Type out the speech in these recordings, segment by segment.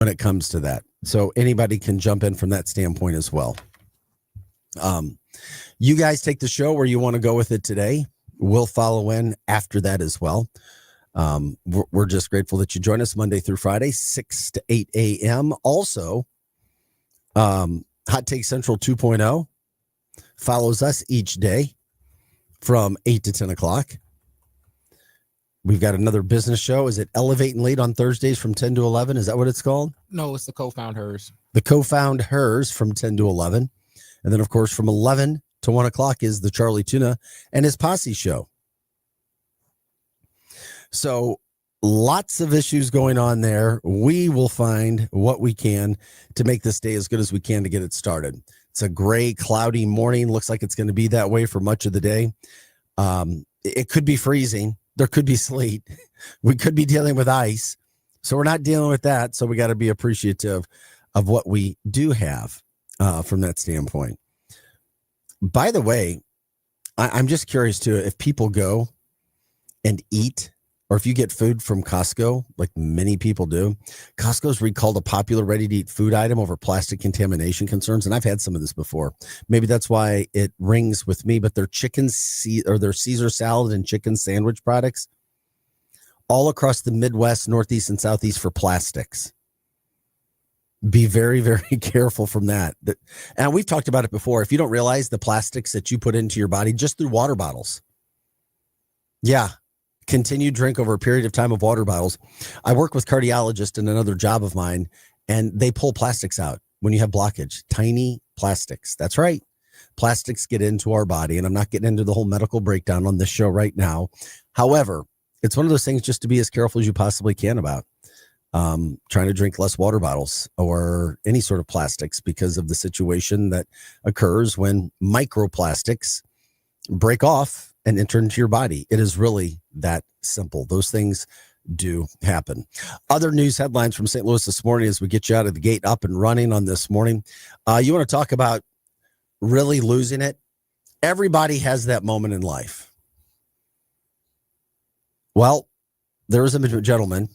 when it comes to that. So anybody can jump in from that standpoint as well. You guys take the show where you want to go with it today. We'll follow in after that as well. We're just grateful that you join us Monday through Friday, 6 to 8 a.m. Also, Hot Take Central 2.0 follows us each day from 8 to 10 o'clock. We've got another business show. Is it Elevate and Lead on Thursdays from 10 to 11? Is that what it's called? No, it's the Co-Found Hers. The Co-Found Hers from 10 to 11. And then, of course, from 11 to 1 o'clock is the Charlie Tuna and his posse show. So lots of issues going on there. We will find what we can to make this day as good as we can to get it started. It's a gray, cloudy morning. Looks like it's going to be that way for much of the day. It could be freezing. There could be sleet. We could be dealing with ice. So we're not dealing with that. So we got to be appreciative of what we do have from that standpoint. By the way, I'm just curious too, if people go and eat, or if you get food from Costco, like many people do. Costco's recalled a popular ready-to-eat food item over plastic contamination concerns, and I've had some of this before. Maybe that's why it rings with me, but their their Caesar salad and chicken sandwich products all across the Midwest, Northeast, and Southeast for plastics. Be very, very careful from that. And we've talked about it before. If you don't realize the plastics that you put into your body just through water bottles. Yeah. Continued drink over a period of time of water bottles. I work with cardiologists in another job of mine, and they pull plastics out when you have blockage. Tiny plastics. That's right. Plastics get into our body, and I'm not getting into the whole medical breakdown on this show right now. However, it's one of those things just to be as careful as you possibly can about. Trying to drink less water bottles or any sort of plastics because of the situation that occurs when microplastics break off and enter into your body. It is really that simple. Those things do happen. Other news headlines from St. Louis this morning as we get you out of the gate up and running on this morning. You want to talk about really losing it? Everybody has that moment in life. Well, there was a gentleman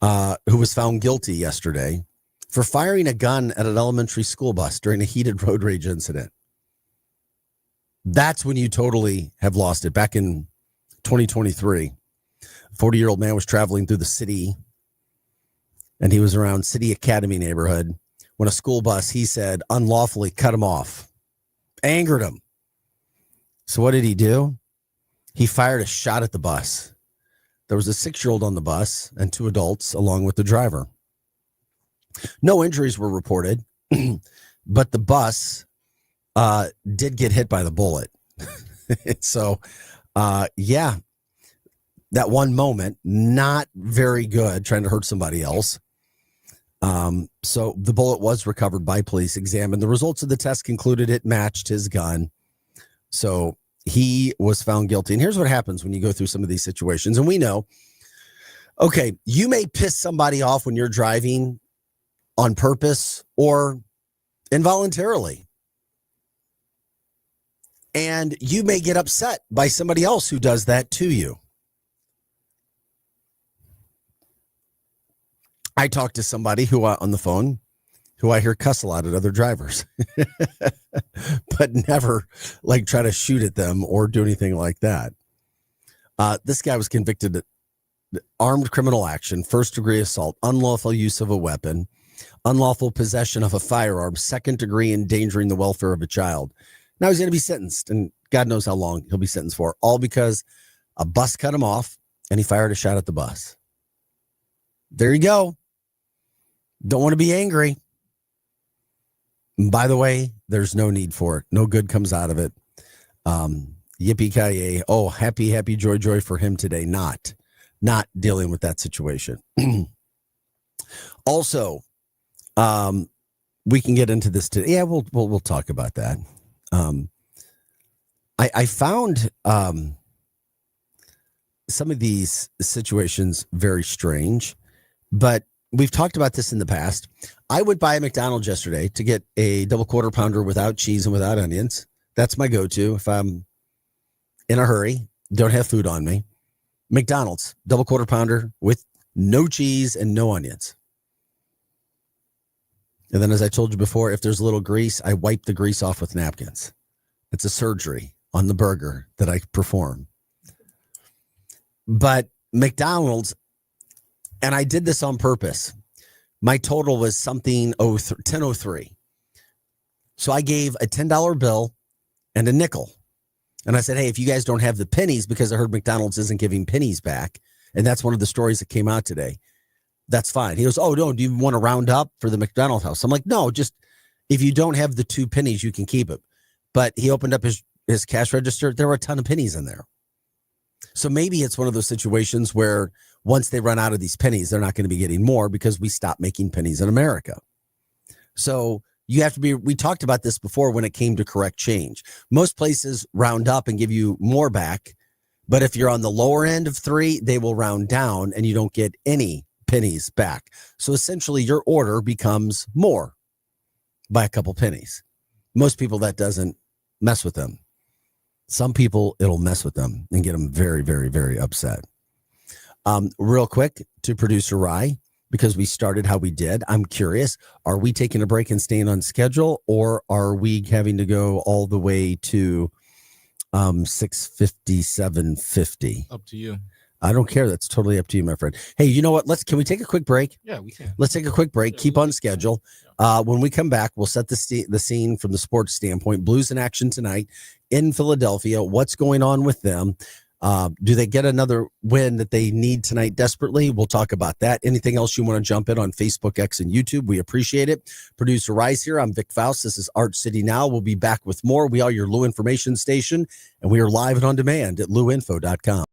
who was found guilty yesterday for firing a gun at an elementary school bus during a heated road rage incident. That's when you totally have lost it. Back in 2023, a 40-year-old man was traveling through the city, and he was around City Academy neighborhood when a school bus, he said, unlawfully cut him off, angered him. So what did he do? He fired a shot at the bus. There was a 6-year-old on the bus and 2 adults along with the driver. No injuries were reported, but the bus did get hit by the bullet. So, yeah, that one moment, not very good, trying to hurt somebody else. So the bullet was recovered by police, examined. The results of the test concluded it matched his gun. So he was found guilty. And here's what happens when you go through some of these situations. And we know, okay, you may piss somebody off when you're driving on purpose or involuntarily. And you may get upset by somebody else who does that to you. I talked to somebody who on the phone who I hear cuss a lot at other drivers, but never like try to shoot at them or do anything like that. This guy was convicted of armed criminal action, first-degree assault, unlawful use of a weapon, unlawful possession of a firearm, second-degree endangering the welfare of a child. Now he's going to be sentenced, and God knows how long he'll be sentenced for, all because a bus cut him off and he fired a shot at the bus. There you go. Don't want to be angry. By the way, there's no need for it. No good comes out of it. Yippee-ki-yay. Oh, happy joy for him today. Not dealing with that situation. Also, we can get into this today. Yeah, we'll talk about that. I found some of these situations very strange, but we've talked about this in the past. I would buy a McDonald's yesterday to get a double quarter pounder without cheese and without onions. That's my go-to if I'm in a hurry, don't have food on me. McDonald's double quarter pounder with no cheese and no onions. And then, as I told you before, if there's a little grease, I wipe the grease off with napkins. It's a surgery on the burger that I perform. But McDonald's, and I did this on purpose. My total was something 10.03. So I gave a $10 bill and a nickel. And I said, hey, if you guys don't have the pennies, because I heard McDonald's isn't giving pennies back, and that's one of the stories that came out today, that's fine. He goes, oh, no, do you want to round up for the McDonald's house? I'm like, no, just if you don't have the 2 pennies, you can keep it. But he opened up his cash register. There were a ton of pennies in there. So maybe it's one of those situations where once they run out of these pennies, they're not going to be getting more because we stopped making pennies in America. So you have to be, we talked about this before when it came to correct change. Most places round up and give you more back. But if you're on the lower end of 3, they will round down and you don't get any pennies back. So essentially your order becomes more by a couple pennies. Most people, that doesn't mess with them. Some people, it'll mess with them and get them very, very, very upset. Real quick to producer Rye, because we started how we did. I'm curious, are we taking a break and staying on schedule, or are we having to go all the way to 6:50, 7:50? Up to you. I don't care. That's totally up to you, my friend. Hey, you know what? Can we take a quick break? Yeah, we can. Let's take a quick break. Keep on schedule. When we come back, we'll set the scene from the sports standpoint. Blues in action tonight in Philadelphia. What's going on with them? Do they get another win that they need tonight desperately? We'll talk about that. Anything else you want to jump in on Facebook, X, and YouTube? We appreciate it. Producer Rice here. I'm Vic Faust. This is Art City Now. We'll be back with more. We are your Lou information station, and we are live and on demand at louinfo.com.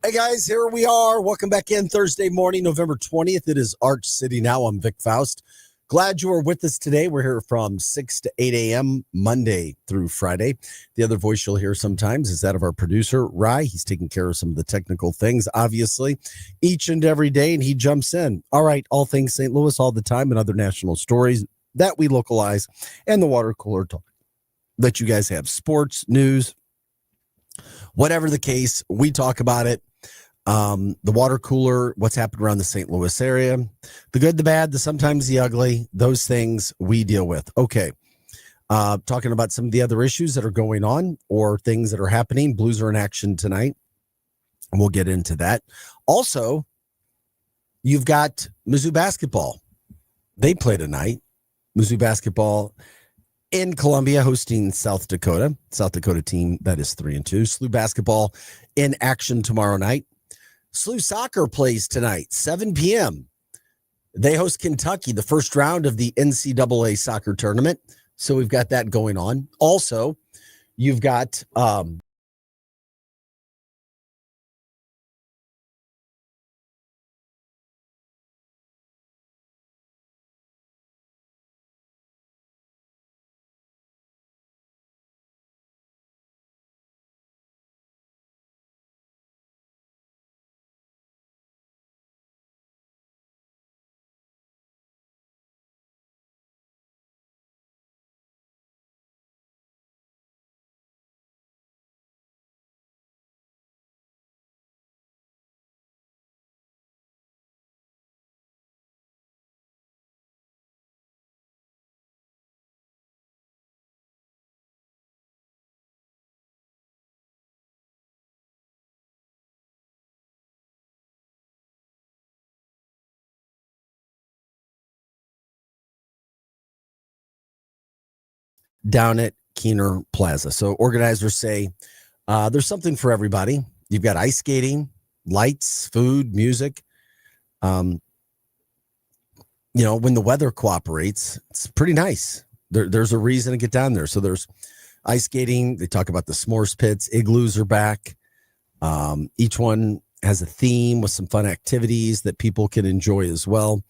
Hey guys, here we are. Welcome back in Thursday morning, November 20th. It is Arch City Now. I'm Vic Faust. Glad you are with us today. We're here from 6 to 8 a.m. Monday through Friday. The other voice you'll hear sometimes is that of our producer, Rye. He's taking care of some of the technical things, obviously, each and every day, and he jumps in. All right, all things St. Louis all the time and other national stories that we localize, and the water cooler talk that you guys have. Sports, news, whatever the case, we talk about it. The water cooler, what's happened around the St. Louis area, the good, the bad, the sometimes the ugly, those things we deal with. Okay. Talking about some of the other issues that are going on or things that are happening. Blues are in action tonight. And we'll get into that. Also, you've got Mizzou basketball. They play tonight. Mizzou basketball in Columbia hosting South Dakota team that is 3-2. SLU basketball in action tomorrow night. SLU soccer plays tonight, 7 p.m. They host Kentucky, the first round of the NCAA soccer tournament. So we've got that going on. Also, you've got down at Keener Plaza. So organizers say there's something for everybody. You've got ice skating, lights, food, music. When the weather cooperates, it's pretty nice. There's a reason to get down there. So there's ice skating. They talk about the s'mores pits. Igloos are back. Each one has a theme with some fun activities that people can enjoy as well.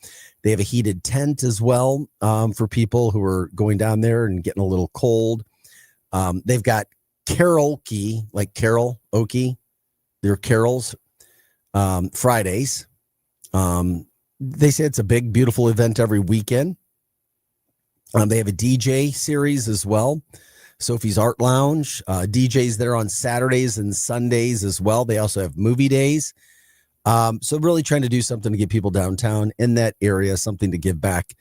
They have a heated tent as well for people who are going down there and getting a little cold. They've got karaoke, like karaoke. They're carols Fridays. They say it's a big, beautiful event every weekend. They have a DJ series as well. Sophie's Art Lounge. DJs there on Saturdays and Sundays as well. They also have movie days. So really trying to do something to get people downtown in that area, something to give back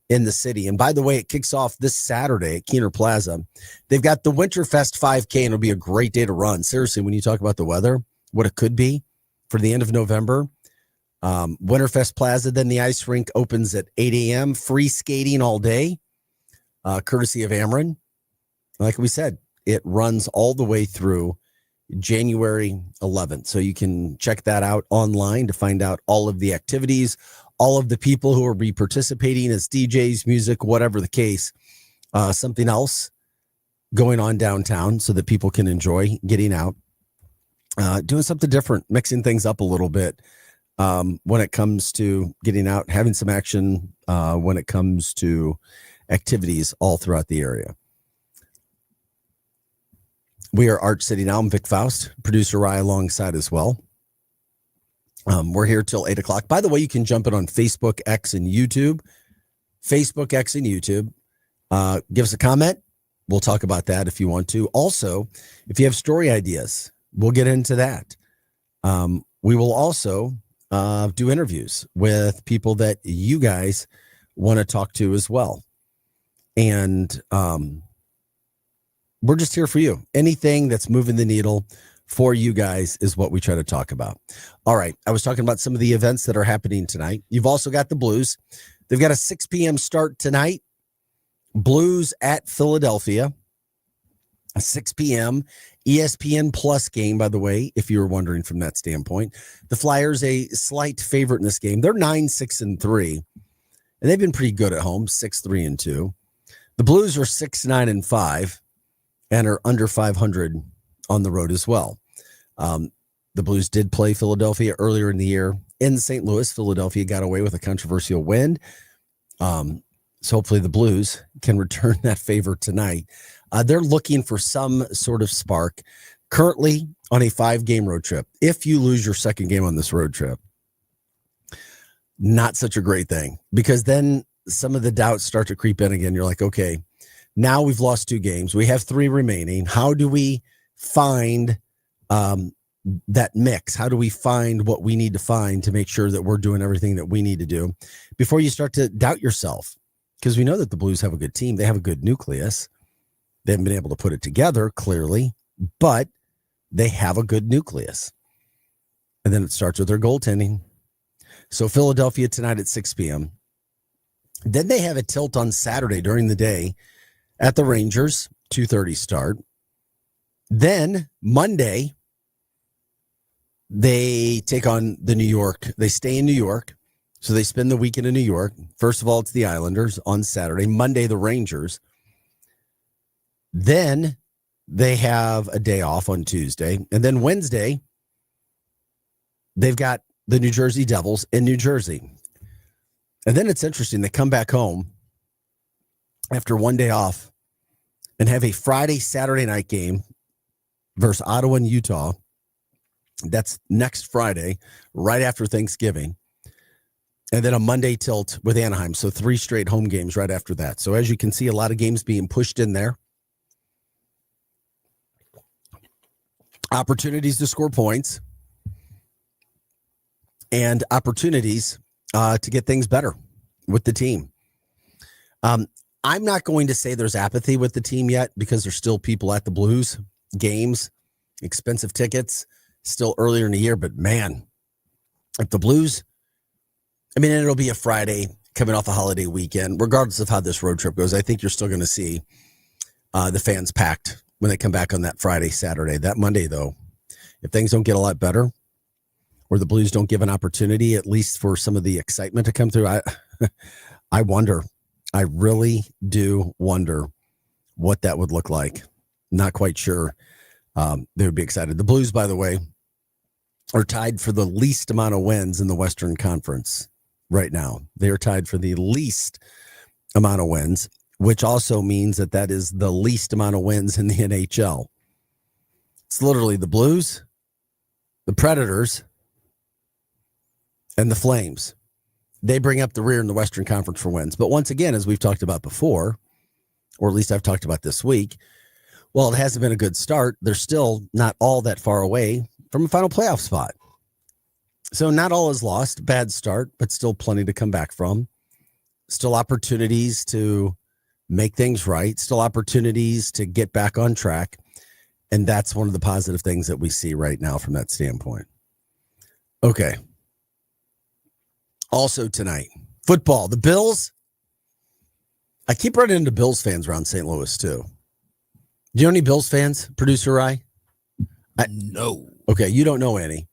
in the city. And by the way, it kicks off this Saturday at Keener Plaza. They've got the Winterfest 5K, and it'll be a great day to run. Seriously, when you talk about the weather, what it could be for the end of November. Winterfest Plaza, then the ice rink opens at 8 a.m. Free skating all day, courtesy of Ameren. Like we said, it runs all the way through January 11th. So you can check that out online to find out all of the activities, all of the people who will be participating as DJs, music, whatever the case. Something else going on downtown so that people can enjoy getting out, doing something different, mixing things up a little bit when it comes to getting out, having some action when it comes to activities all throughout the area. We are Arch City Now. I'm Vic Faust, producer Rye alongside as well. We're here till 8 o'clock. By the way, you can jump in on Facebook, X, and YouTube. Facebook, X, and YouTube. Give us a comment. We'll talk about that if you want to. Also, if you have story ideas, we'll get into that. We will also do interviews with people that you guys want to talk to as well. And we're just here for you. Anything that's moving the needle for you guys is what we try to talk about. All right. I was talking about some of the events that are happening tonight. You've also got the Blues. They've got a 6 p.m. start tonight. Blues at Philadelphia. A 6 p.m. ESPN Plus game, by the way, if you were wondering from that standpoint. The Flyers, a slight favorite in this game. They're 9-6-3, and they've been pretty good at home, 6-3-2. The Blues are 6-9-5. And are under 500 on the road as well. The Blues did play Philadelphia earlier in the year in St. Louis. Philadelphia got away with a controversial win. So hopefully the Blues can return that favor tonight. They're looking for some sort of spark. Currently on a 5-game road trip. If you lose your second game on this road trip, not such a great thing, because then some of the doubts start to creep in again. You're like, okay, now we've lost 2 games. We have 3 remaining. How do we find that mix? How do we find what we need to find to make sure that we're doing everything that we need to do before you start to doubt yourself? Because we know that the Blues have a good team. They have a good nucleus. They haven't been able to put it together, clearly, but they have a good nucleus. And then it starts with their goaltending. So Philadelphia tonight at 6 p.m. Then they have a tilt on Saturday during the day at the Rangers, 2:30 start. Then Monday, they take on the New York. They stay in New York. So they spend the weekend in New York. First of all, it's the Islanders on Saturday. Monday, the Rangers. Then they have a day off on Tuesday. And then Wednesday, they've got the New Jersey Devils in New Jersey. And then it's interesting. They come back home after one day off and have a Friday, Saturday night game versus Ottawa and Utah. That's next Friday, right after Thanksgiving. And then a Monday tilt with Anaheim. So 3 straight home games right after that. So as you can see, a lot of games being pushed in there. Opportunities to score points and opportunities to get things better with the team. I'm not going to say there's apathy with the team yet, because there's still people at the Blues games, expensive tickets, still earlier in the year. But man, if the Blues, I mean, it'll be a Friday coming off a holiday weekend, regardless of how this road trip goes. I think you're still going to see the fans packed when they come back on that Friday, Saturday. That Monday, though, if things don't get a lot better, or the Blues don't give an opportunity, at least for some of the excitement to come through, I wonder. I really do wonder what that would look like. Not quite sure they would be excited. The Blues, by the way, are tied for the least amount of wins in the Western Conference right now. They are tied for the least amount of wins, which also means that that is the least amount of wins in the NHL. It's literally the Blues, the Predators, and the Flames. They bring up the rear in the Western Conference for wins. But once again, as we've talked about before, or at least I've talked about this week, while it hasn't been a good start, they're still not all that far away from a final playoff spot. So not all is lost. Bad start, but still plenty to come back from. Still opportunities to make things right. Still opportunities to get back on track. And that's one of the positive things that we see right now from that standpoint. Okay. Also tonight, football. The Bills. I keep running into Bills fans around St. Louis too. Do you know any Bills fans, Producer Rye? No. Okay, you don't know any.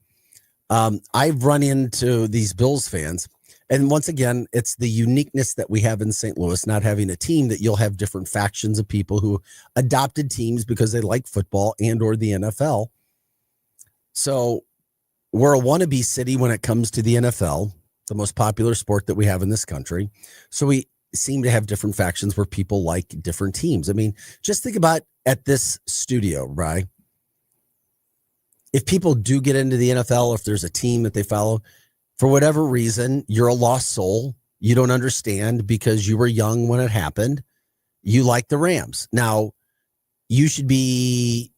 I've run into these Bills fans, and once again, it's the uniqueness that we have in St. Louis, not having a team, that you'll have different factions of people who adopted teams because they like football and or the NFL. So we're a wannabe city when it comes to the NFL, the most popular sport that we have in this country. So we seem to have different factions where people like different teams. I mean, just think about at this studio, right? If people do get into the NFL, if there's a team that they follow, for whatever reason, you're a lost soul. You don't understand because you were young when it happened. You like the Rams. Now, you should be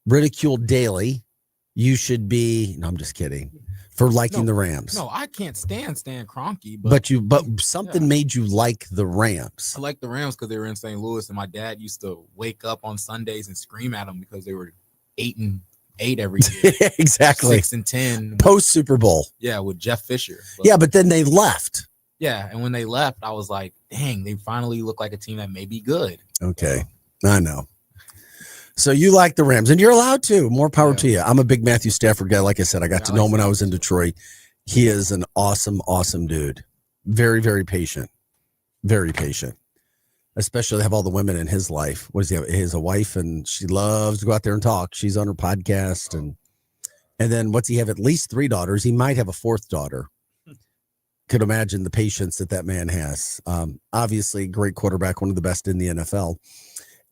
ridiculed daily. You should be, no, I'm just kidding, for liking the Rams. No, I can't stand Stan Kroenke. But something made you like the Rams. I like the Rams because they were in St. Louis, and my dad used to wake up on Sundays and scream at them because they were 8-8 every year. Exactly. 6-10 post Super Bowl. Yeah, with Jeff Fisher. But then they left. Yeah, and when they left, I was like, dang, they finally look like a team that may be good. Okay, I know. So you like the Rams, and you're allowed to. More power to you. I'm a big Matthew Stafford guy. Like I said, I got to know him when I was in Detroit. He is an awesome, awesome dude. Very, very patient. Very patient. Especially to have all the women in his life. What does he have? He has a wife, and she loves to go out there and talk. She's on her podcast, and And then what's he have? At least 3 daughters. He might have a 4th daughter. Could imagine the patience that man has. Obviously, great quarterback, one of the best in the NFL.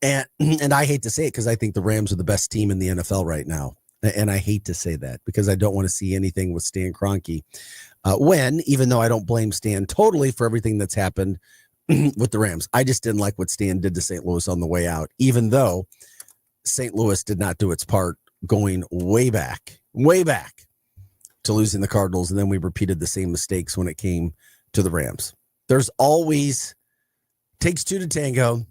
And I hate to say it because I think the Rams are the best team in the NFL right now. And I hate to say that because I don't want to see anything with Stan Kroenke. Even though I don't blame Stan totally for everything that's happened with the Rams, I just didn't like what Stan did to St. Louis on the way out, even though St. Louis did not do its part going way back to losing the Cardinals. And then we repeated the same mistakes when it came to the Rams. There's always takes 2 to tango,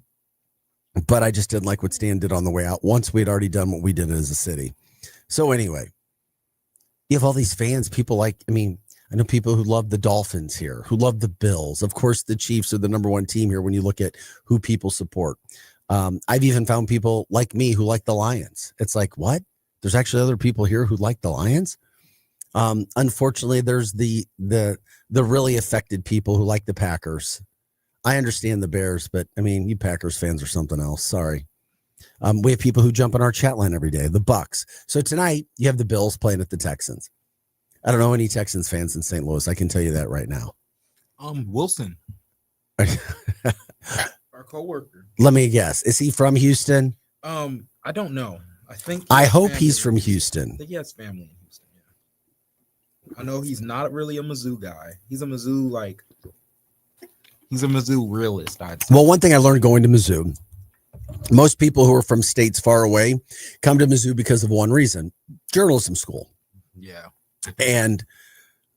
but I just didn't like what Stan did on the way out once we had already done what we did as a city. So anyway, you have all these fans, I know people who love the Dolphins here, who love the Bills. Of course, the Chiefs are the number 1 team here when you look at who people support. I've even found people like me who like the Lions. It's like, what? There's actually other people here who like the Lions. Unfortunately, there's the really affected people who like the Packers. I understand the Bears, but you Packers fans are something else. Sorry. We have people who jump on our chat line every day, the Bucks. So tonight you have the Bills playing at the Texans. I don't know any Texans fans in St. Louis. I can tell you that right now. Wilson, our coworker. Let me guess. Is he from Houston? I don't know. I hope he's from Houston. I think he has family in Houston. Yeah. I know he's not really a Mizzou guy. He's a Mizzou realist, I'd say. Well, one thing I learned going to Mizzou, most people who are from states far away come to Mizzou because of one reason: journalism school. Yeah. And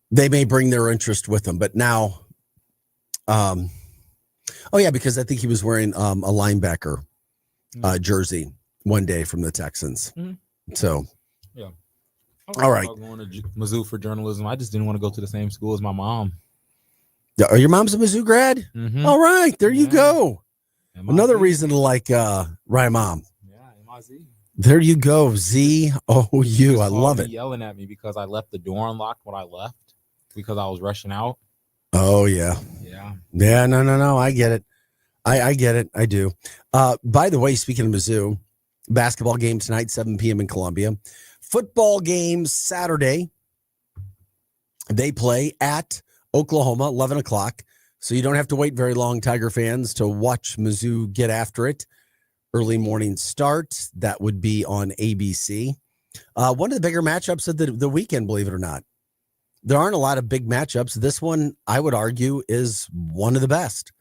they may bring their interest with them. But now, because I think he was wearing a linebacker jersey one day from the Texans. Mm-hmm. So, yeah. All right. Going to Mizzou for journalism. I just didn't want to go to the same school as my mom. Are your mom's a Mizzou grad? Mm-hmm. All right. There you go. MIZ. Another reason to like Ryan Mom. Yeah, MIZ. There you go. Z-O-U. I love it. Yelling at me because I left the door unlocked when I left because I was rushing out. Oh, yeah. Yeah. Yeah, no. I get it. I get it. I do. By the way, speaking of Mizzou, basketball game tonight, 7 p.m. in Columbia. Football game Saturday. They play at Oklahoma, 11 o'clock. So you don't have to wait very long, Tiger fans, to watch Mizzou get after it. Early morning start. That would be on ABC. One of the bigger matchups of the weekend, believe it or not. There aren't a lot of big matchups. This one, I would argue, is one of the best.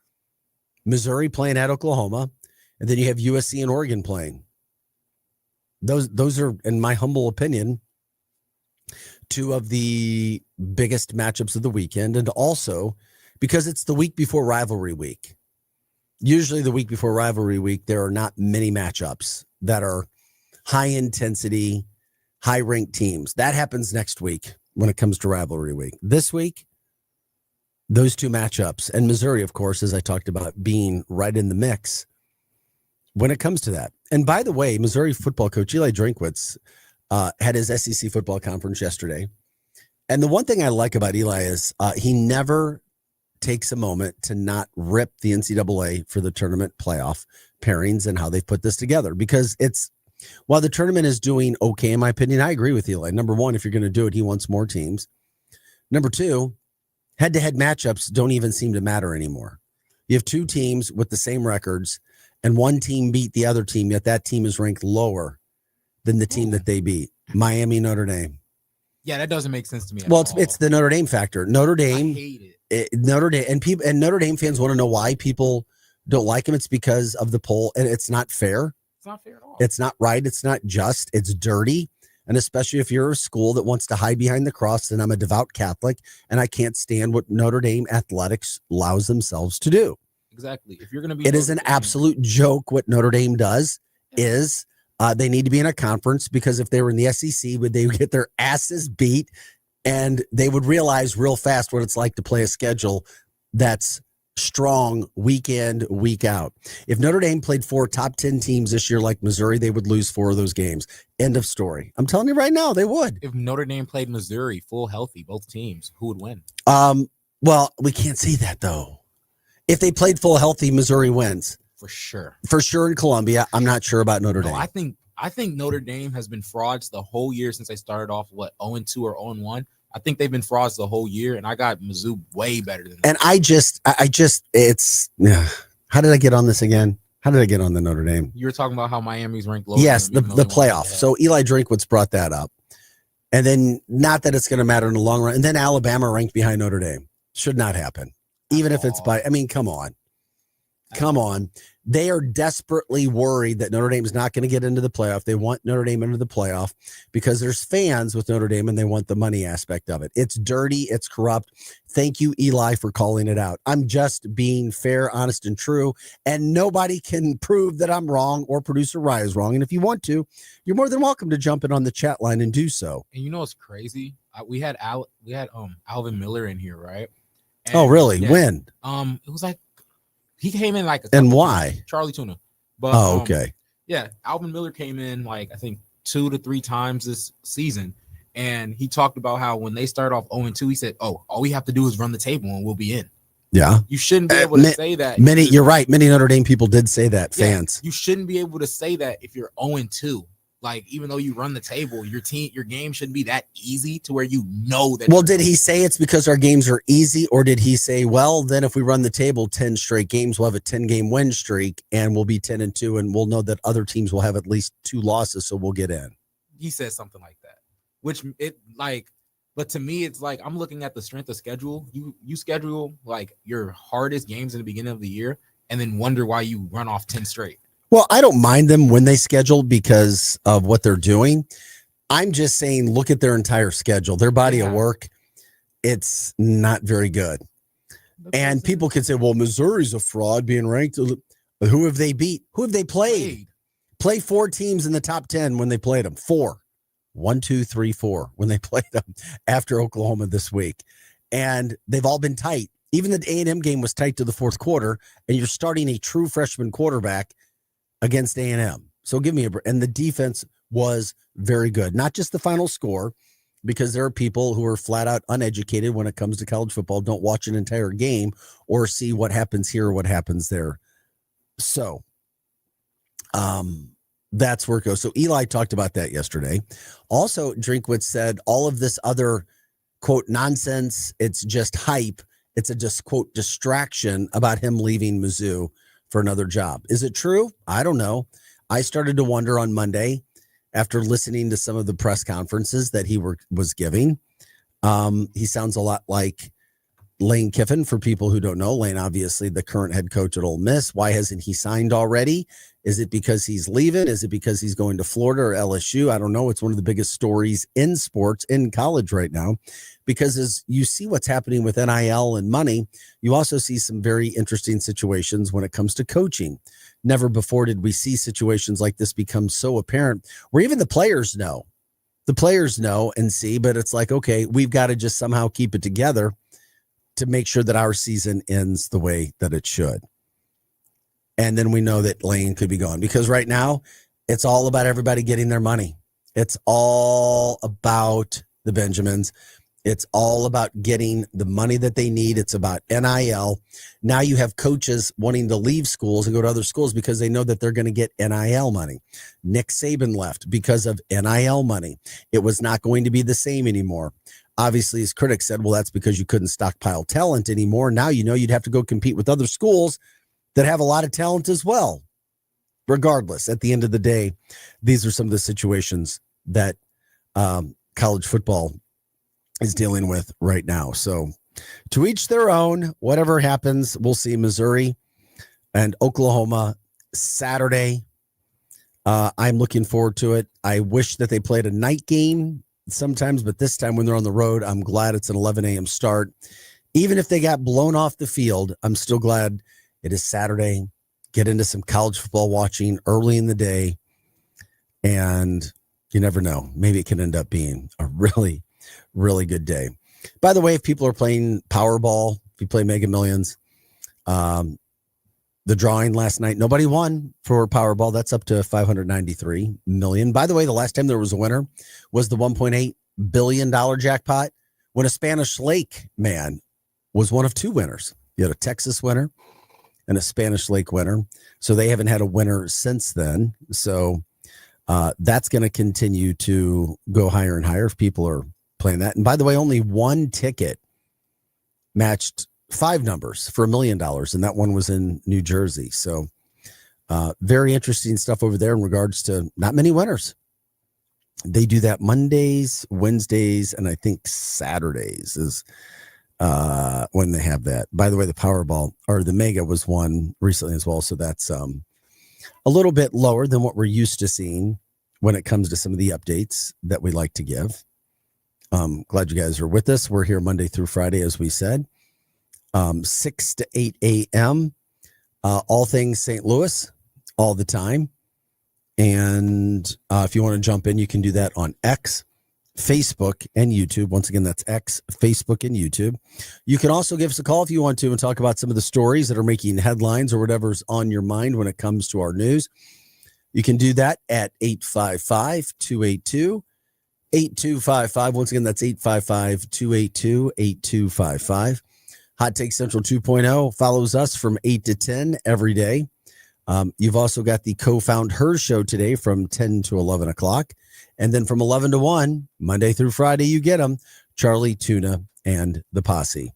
Missouri playing at Oklahoma, and then you have USC and Oregon playing. Those are, in my humble opinion, 2 of the biggest matchups of the weekend, and also because it's the week before rivalry week. Usually the week before rivalry week, there are not many matchups that are high intensity, high ranked teams. That happens next week when it comes to rivalry week. This week, those 2 matchups, and Missouri, of course, as I talked about, being right in the mix when it comes to that. And by the way, Missouri football coach Eli Drinkwitz had his SEC football conference yesterday. And the one thing I like about Eli is he never takes a moment to not rip the NCAA for the tournament playoff pairings and how they've put this together, because while the tournament is doing okay, in my opinion, I agree with Eli. Number 1, if you're going to do it, he wants more teams. Number 2, head-to-head matchups don't even seem to matter anymore. You have 2 teams with the same records, and one team beat the other team, yet that team is ranked lower than the team that they beat. Miami, Notre Dame. Yeah, that doesn't make sense to me. It's the Notre Dame factor. Notre Dame. I hate it. Notre Dame and Notre Dame fans want to know why people don't like him. It's because of the poll, and it's not fair. It's not fair at all. It's not right. It's not just. It's dirty. And especially if you're a school that wants to hide behind the cross, and I'm a devout Catholic, and I can't stand what Notre Dame athletics allows themselves to do. Exactly. If you're going to be, it is an absolute joke what Notre Dame does. Is they need to be in a conference, because if they were in the SEC, they would get their asses beat, and they would realize real fast what it's like to play a schedule that's strong week in, week out. If Notre Dame played 4 top 10 teams this year like Missouri, they would lose 4 of those games. End of story. I'm telling you right now, they would. If Notre Dame played Missouri full healthy, both teams, who would win? Well, we can't see that though. If they played full healthy, Missouri wins. For sure. For sure in Columbia. I'm not sure about Notre Dame. I think I think Notre Dame has been frauds the whole year since they started off, 0-2 or 0-1. I think they've been frauds the whole year, and I got Mizzou way better than that. And I just, it's, how did I get on this again? How did I get on the Notre Dame? You were talking about how Miami's ranked lower. Yes, the playoff. So Eli Drinkwitz brought that up. And then, not that it's going to matter in the long run. And then Alabama ranked behind Notre Dame. Should not happen. Even if it's by, I mean, come on. Come on. They are desperately worried that Notre Dame is not going to get into the playoff. They want Notre Dame into the playoff because there's fans with Notre Dame and they want the money aspect of it. It's dirty. It's corrupt. Thank you, Eli, for calling it out. I'm just being fair, honest, and true. And nobody can prove that I'm wrong or producer Rye is wrong. And if you want to, you're more than welcome to jump in on the chat line and do so. And you know what's crazy? We had Alvin Miller in here, right? And, oh, really? Yeah, when? It was like he came in like and why? Charlie Tuna. But okay. Yeah, Alvin Miller came in like I think 2 to 3 times this season, and he talked about how when they start off 0-2, he said, "Oh, all we have to do is run the table and we'll be in." Yeah, you shouldn't be able to say that. You're right. Many Notre Dame people did say that. Yeah, fans, you shouldn't be able to say that if you're 0-2. Like, even though you run the table, your game shouldn't be that easy to where you know that. Well, did he say it's because our games are easy, or did he say, well, then if we run the table 10 straight games, we'll have a 10-game win streak and we'll be 10-2 and we'll know that other teams will have at least 2 losses, so we'll get in? He said something like that, which but to me, it's like I'm looking at the strength of schedule. You schedule like your hardest games in the beginning of the year and then wonder why you run off 10 straight. Well, I don't mind them when they schedule because of what they're doing. I'm just saying, look at their entire schedule, their body of work. It's not very good. And people can say, well, Missouri's a fraud being ranked. Who have they beat? Who have they played? Play 4 teams in the top 10 when they played them. 4. 1, 2, 3, 4 when they played them after Oklahoma this week. And they've all been tight. Even the A&M game was tight to the fourth quarter, and you're starting a true freshman quarterback against A&M. So give me a break. And the defense was very good. Not just the final score, because there are people who are flat out uneducated when it comes to college football, don't watch an entire game or see what happens here or what happens there. So that's where it goes. So Eli talked about that yesterday. Also, Drinkwitz said all of this other, quote, nonsense, it's just hype. It's a just, quote, distraction about him leaving Mizzou for another job. Is it true? I don't know. I started to wonder on Monday after listening to some of the press conferences that he was giving. He sounds a lot like Lane Kiffin. For people who don't know, Lane, obviously the current head coach at Ole Miss. Why hasn't he signed already? Is it because he's leaving? Is it because he's going to Florida or LSU? I don't know. It's one of the biggest stories in sports in college right now, because as you see what's happening with NIL and money, you also see some very interesting situations when it comes to coaching. Never before did we see situations like this become so apparent, where even the players know. The players know and see, but it's like, okay, we've got to just somehow keep it together to make sure that our season ends the way that it should. And then we know that Lane could be gone, because right now it's all about everybody getting their money. It's all about the Benjamins. It's all about getting the money that they need. It's about NIL. Now you have coaches wanting to leave schools and go to other schools because they know that they're going to get NIL money. Nick Saban left because of NIL money. It was not going to be the same anymore. Obviously, his critics said, well, that's because you couldn't stockpile talent anymore. Now, you'd have to go compete with other schools that have a lot of talent as well. Regardless, at the end of the day, these are some of the situations that college football is dealing with right now. So to each their own. Whatever happens, we'll see. Missouri and Oklahoma Saturday. I'm looking forward to it. I wish that they played a night game sometimes, but this time when they're on the road, I'm glad it's an 11 a.m. start. Even if they got blown off the field, I'm still glad it is Saturday. Get into some college football watching early in the day, and you never know. Maybe it can end up being a really, really good day. By the way, if people are playing Powerball, if you play Mega Millions, the drawing last night, nobody won for Powerball. That's up to $593 million. By the way, the last time there was a winner was the $1.8 billion jackpot, when a Spanish Lake man was one of 2 winners. You had a Texas winner and a Spanish Lake winner. So they haven't had a winner since then. So That's going to continue to go higher and higher if people are playing that. And by the way, only one ticket matched 5 numbers for $1 million, and that one was in New Jersey. So very interesting stuff over there in regards to not many winners. They do that Mondays, Wednesdays, and I think Saturdays is when they have that. By the way, the Powerball or the Mega was won recently as well. So that's a little bit lower than what we're used to seeing when it comes to some of the updates that we like to give. Glad you guys are with us. We're here Monday through Friday, as we said, 6 to 8 a.m. All things St. Louis all the time. And if you want to jump in, you can do that on X, Facebook, and YouTube. Once again, that's X, Facebook, and YouTube. You can also give us a call if you want to and talk about some of the stories that are making headlines or whatever's on your mind when it comes to our news. You can do that at 855-282-8255. Once again, that's 855-282-8255. Hot Take Central 2.0 follows us from 8 to 10 every day. You've also got the Co-Found Her show today from 10 to 11 o'clock. And then from 11 to 1, Monday through Friday, you get them, Charlie, Tuna, and the Posse.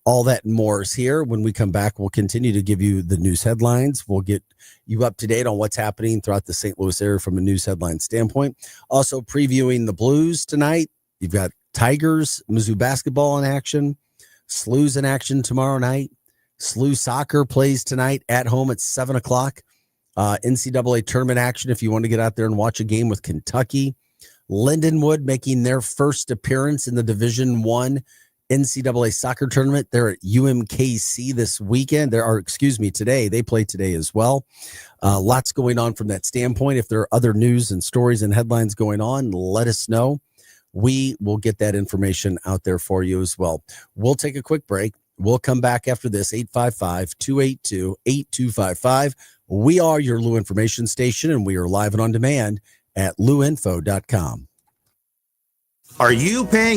All that and more is here. When we come back, we'll continue to give you the news headlines. We'll get you up to date on what's happening throughout the St. Louis area from a news headline standpoint. Also previewing the Blues tonight. You've got Tigers, Mizzou basketball in action, Slews in action tomorrow night. SLU soccer plays tonight at home at 7 o'clock. NCAA tournament action if you want to get out there and watch a game with Kentucky. Lindenwood making their first appearance in the Division I NCAA soccer tournament. They're at UMKC this weekend. Today. They play today as well. Lots going on from that standpoint. If there are other news and stories and headlines going on, let us know. We will get that information out there for you as well. We'll take a quick break. We'll come back after this, 855-282-8255. We are your Lou Information Station, and we are live and on demand at louinfo.com. Are you paying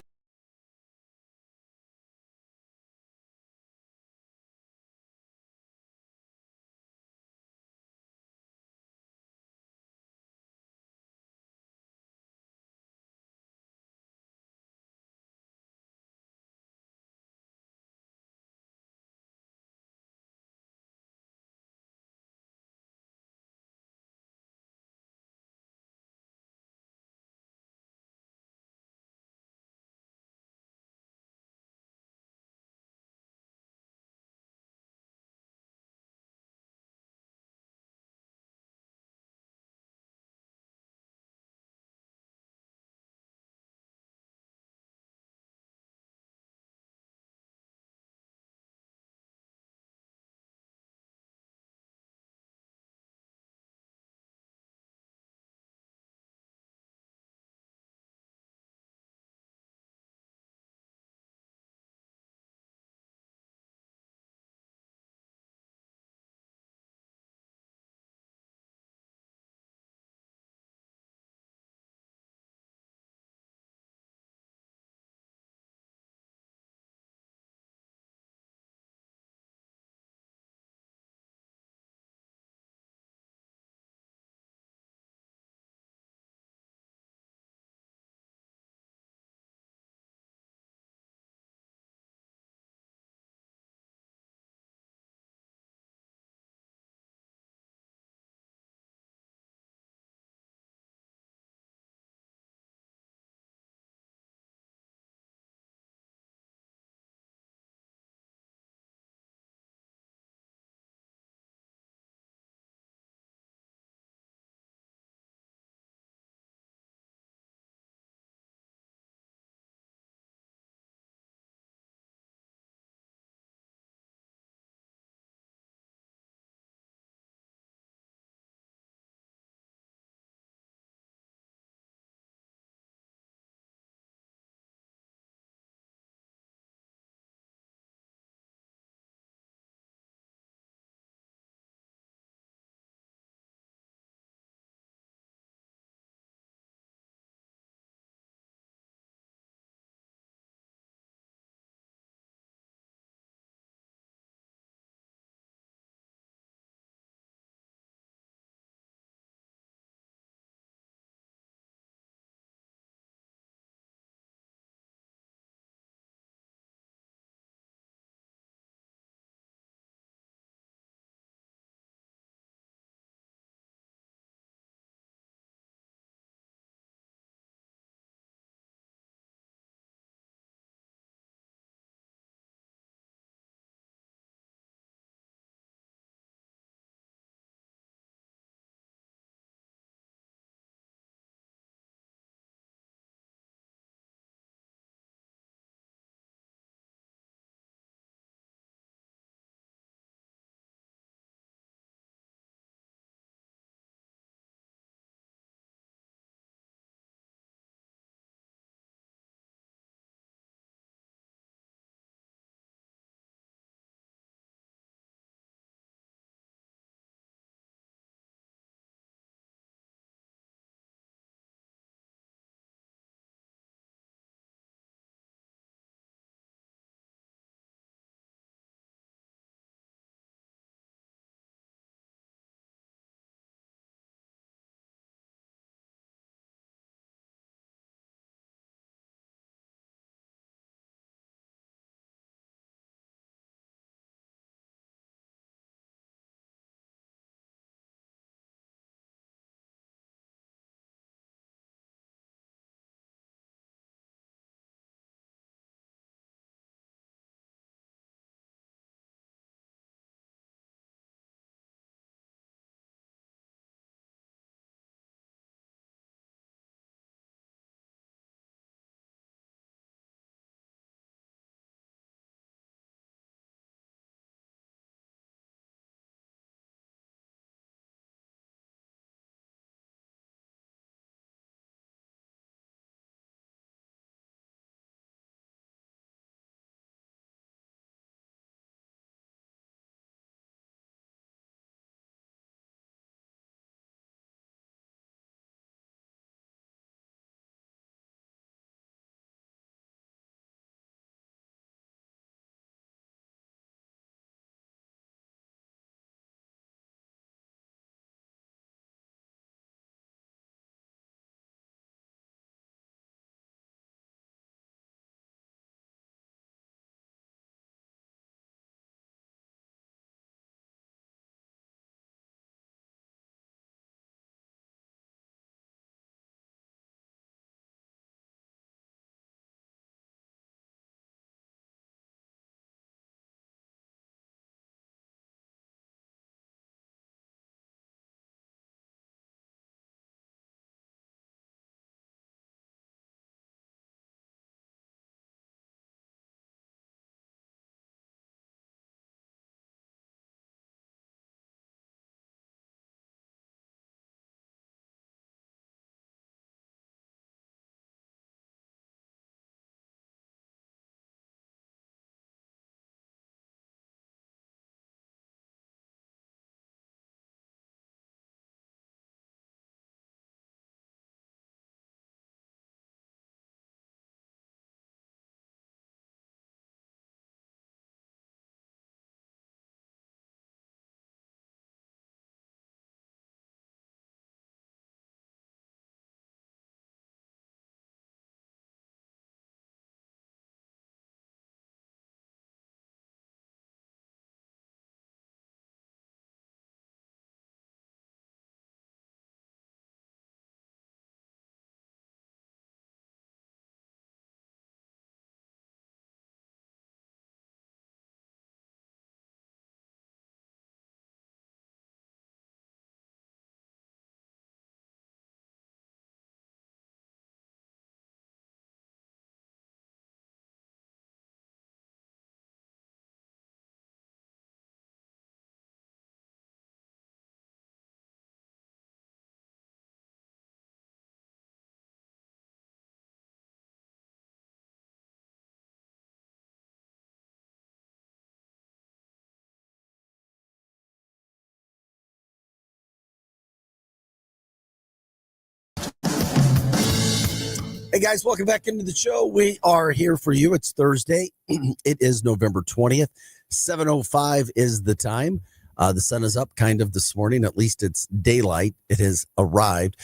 Hey guys, welcome back into the show. We are here for you. It's Thursday. It is November 20th. 7:05 is the time. The sun is up kind of this morning. At least it's daylight. It has arrived.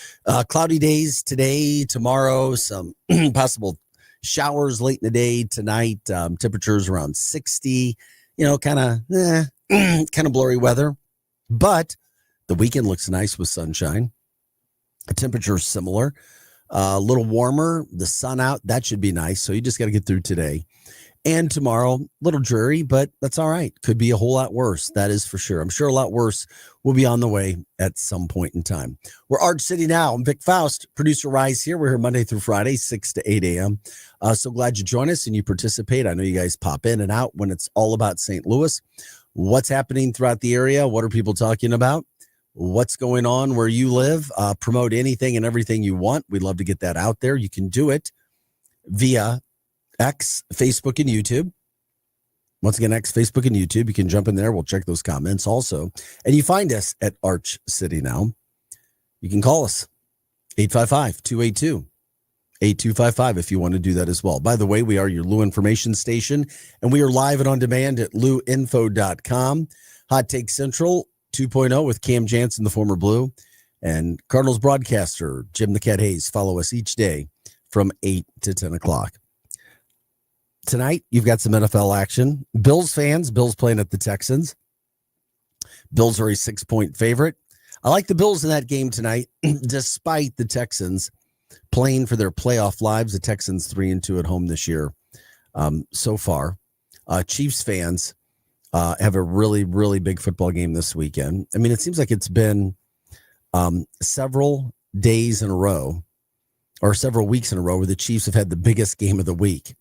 Cloudy days today, tomorrow, some possible showers late in the day tonight. Temperatures around 60, kind of blurry weather. But the weekend looks nice with sunshine. The temperature is similar. A little warmer, the sun out. That should be nice. So you just got to get through today. And tomorrow, a little dreary, but that's all right. Could be a whole lot worse. That is for sure. I'm sure a lot worse will be on the way at some point in time. We're Arch City now. I'm Vic Faust, producer Rise here. We're here Monday through Friday, 6 to 8 a.m. So glad you join us and you participate. I know you guys pop in and out when it's all about St. Louis. What's happening throughout the area? What are people talking about? What's going on where you live? Promote anything and everything you want. We'd love to get that out there. You can do it via X, Facebook, and YouTube. Once again, X, Facebook, and YouTube. You can jump in there. We'll check those comments also. And you find us at Arch City now. You can call us 855-282-8255 if you want to do that as well. By the way, we are your Lou information station, and we are live and on demand at louinfo.com. Hot Take Central 2.0 with Cam Jansen, the former Blue, and Cardinals broadcaster Jim the Cat Hayes. Follow us each day from 8 to 10 o'clock. Tonight, you've got some NFL action. Bills fans, Bills playing at the Texans. Bills are a 6-point favorite. I like the Bills in that game tonight, despite the Texans playing for their playoff lives. The Texans 3-2 at home this year so far. Chiefs fans have a really, really big football game this weekend. I mean, it seems like it's been several days in a row or several weeks in a row where the Chiefs have had the biggest game of the week.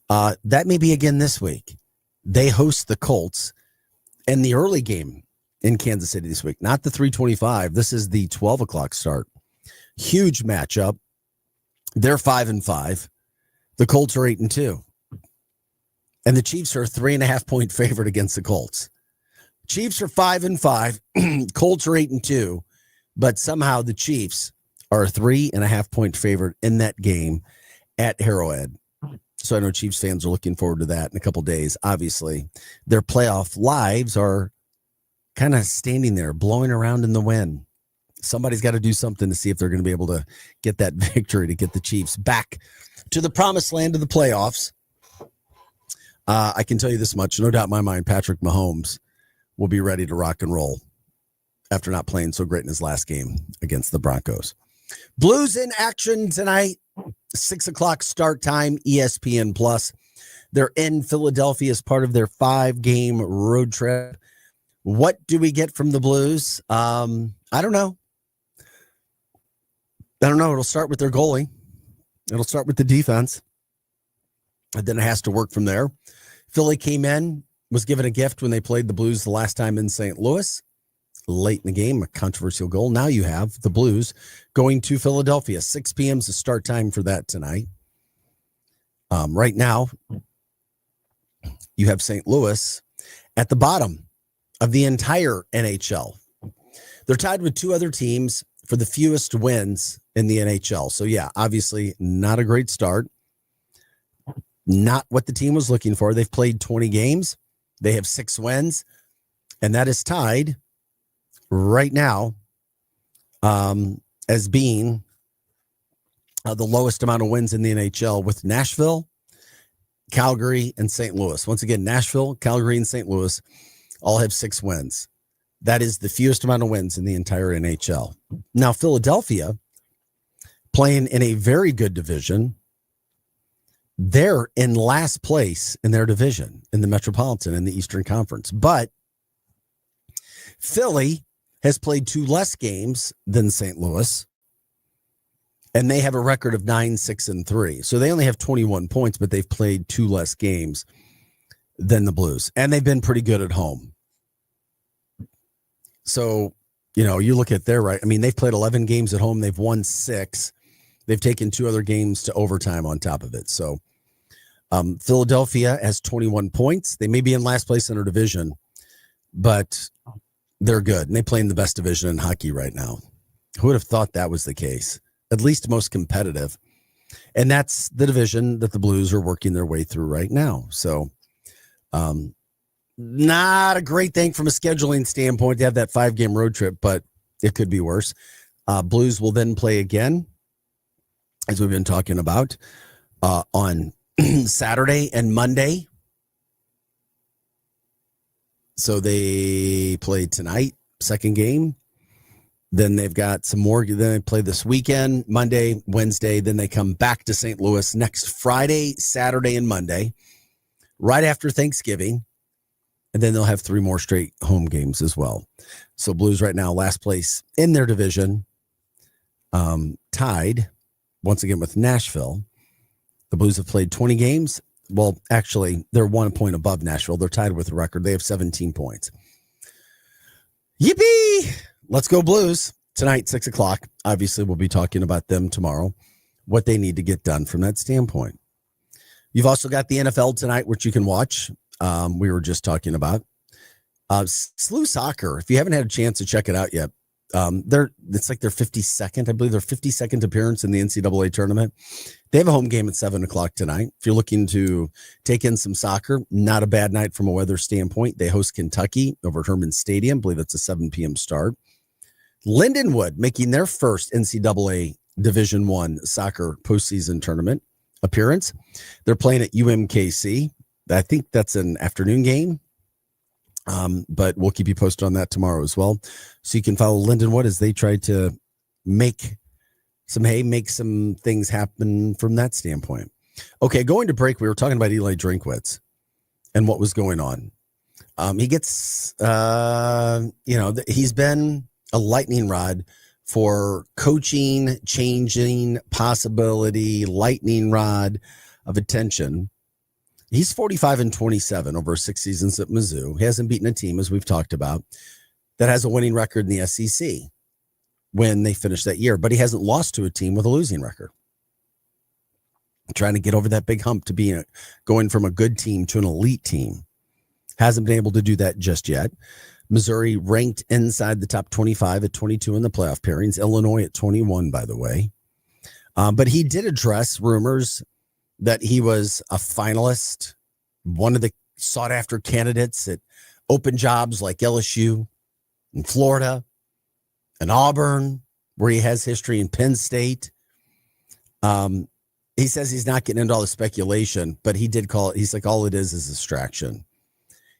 That may be again this week. They host the Colts in the early game in Kansas City this week, not the 3:25. This is the 12 o'clock start. Huge matchup. They're 5-5. The Colts are 8-2. And the Chiefs are a 3.5-point favorite against the Colts. Chiefs are 5-5. Colts are 8-2. But somehow the Chiefs are a 3.5-point favorite in that game at Arrowhead. So I know Chiefs fans are looking forward to that in a couple of days. Obviously, their playoff lives are kind of standing there, blowing around in the wind. Somebody's got to do something to see if they're going to be able to get that victory to get the Chiefs back to the promised land of the playoffs. I can tell you this much. No doubt in my mind, Patrick Mahomes will be ready to rock and roll after not playing so great in his last game against the Broncos. Blues in action tonight. 6 o'clock start time, ESPN Plus. They're in Philadelphia as part of their 5-game road trip. What do we get from the Blues? I don't know. It'll start with their goalie. It'll start with the defense. And then it has to work from there. Philly came in, was given a gift when they played the Blues the last time in St. Louis. Late in the game, a controversial goal. Now you have the Blues going to Philadelphia. 6 p.m. is the start time for that tonight. Right now, you have St. Louis at the bottom of the entire NHL. They're tied with 2 other teams for the fewest wins in the NHL. So, yeah, obviously not a great start. Not what the team was looking for. They've played 20 games. They have 6 wins, and that is tied right now as being the lowest amount of wins in the NHL with Nashville, Calgary, and St. Louis. Once again, Nashville, Calgary, and St. Louis all have 6 wins. That is the fewest amount of wins in the entire NHL. Now, Philadelphia, playing in a very good division, they're in last place in their division in the Metropolitan in the Eastern Conference. But Philly has played 2 less games than St. Louis, and they have a record of 9-6-3. So they only have 21 points, but they've played 2 less games than the Blues, and they've been pretty good at home. So, you look at their right. I mean, they've played 11 games at home. They've won 6. They've taken 2 other games to overtime on top of it. So Philadelphia has 21 points. They may be in last place in their division, but they're good. And they play in the best division in hockey right now. Who would have thought that was the case? At least most competitive. And that's the division that the Blues are working their way through right now. So not a great thing from a scheduling standpoint to have that 5-game road trip, but it could be worse. Blues will then play again, as we've been talking about, on Saturday and Monday. So they play tonight, second game. Then they've got some more. Then they play this weekend, Monday, Wednesday. Then they come back to St. Louis next Friday, Saturday, and Monday, right after Thanksgiving. And then they'll have 3 more straight home games as well. So Blues right now, last place in their division, tied once again with Nashville. The Blues have played 20 games. Well, actually, they're 1 point above Nashville. They're tied with the record. They have 17 points. Yippee! Let's go Blues. Tonight, 6 o'clock. Obviously, we'll be talking about them tomorrow, what they need to get done from that standpoint. You've also got the NFL tonight, which you can watch. We were just talking about. SLU Soccer, if you haven't had a chance to check it out yet, it's like their 52nd, I believe their 52nd appearance in the NCAA tournament. They have a home game at 7 o'clock tonight. If you're looking to take in some soccer, not a bad night from a weather standpoint. They host Kentucky over at Herman Stadium. I believe it's a 7 p.m. start. Lindenwood making their first NCAA Division I soccer postseason tournament appearance. They're playing at UMKC. I think that's an afternoon game. But we'll keep you posted on that tomorrow as well. So you can follow Lindenwood as they try to make some things happen from that standpoint. Okay, going to break, we were talking about Eli Drinkwitz and what was going on. He gets, he's been a lightning rod for coaching, changing, possibility, lightning rod of attention. He's 45-27 over 6 seasons at Mizzou. He hasn't beaten a team, as we've talked about, that has a winning record in the SEC when they finished that year. But he hasn't lost to a team with a losing record. Trying to get over that big hump to going from a good team to an elite team. Hasn't been able to do that just yet. Missouri ranked inside the top 25 at 22 in the playoff pairings. Illinois at 21, by the way. But he did address rumors that he was a finalist, one of the sought-after candidates at open jobs like LSU and Florida and Auburn, where he has history in Penn State. He says he's not getting into all the speculation, but he did call it, he's like, all it is a distraction.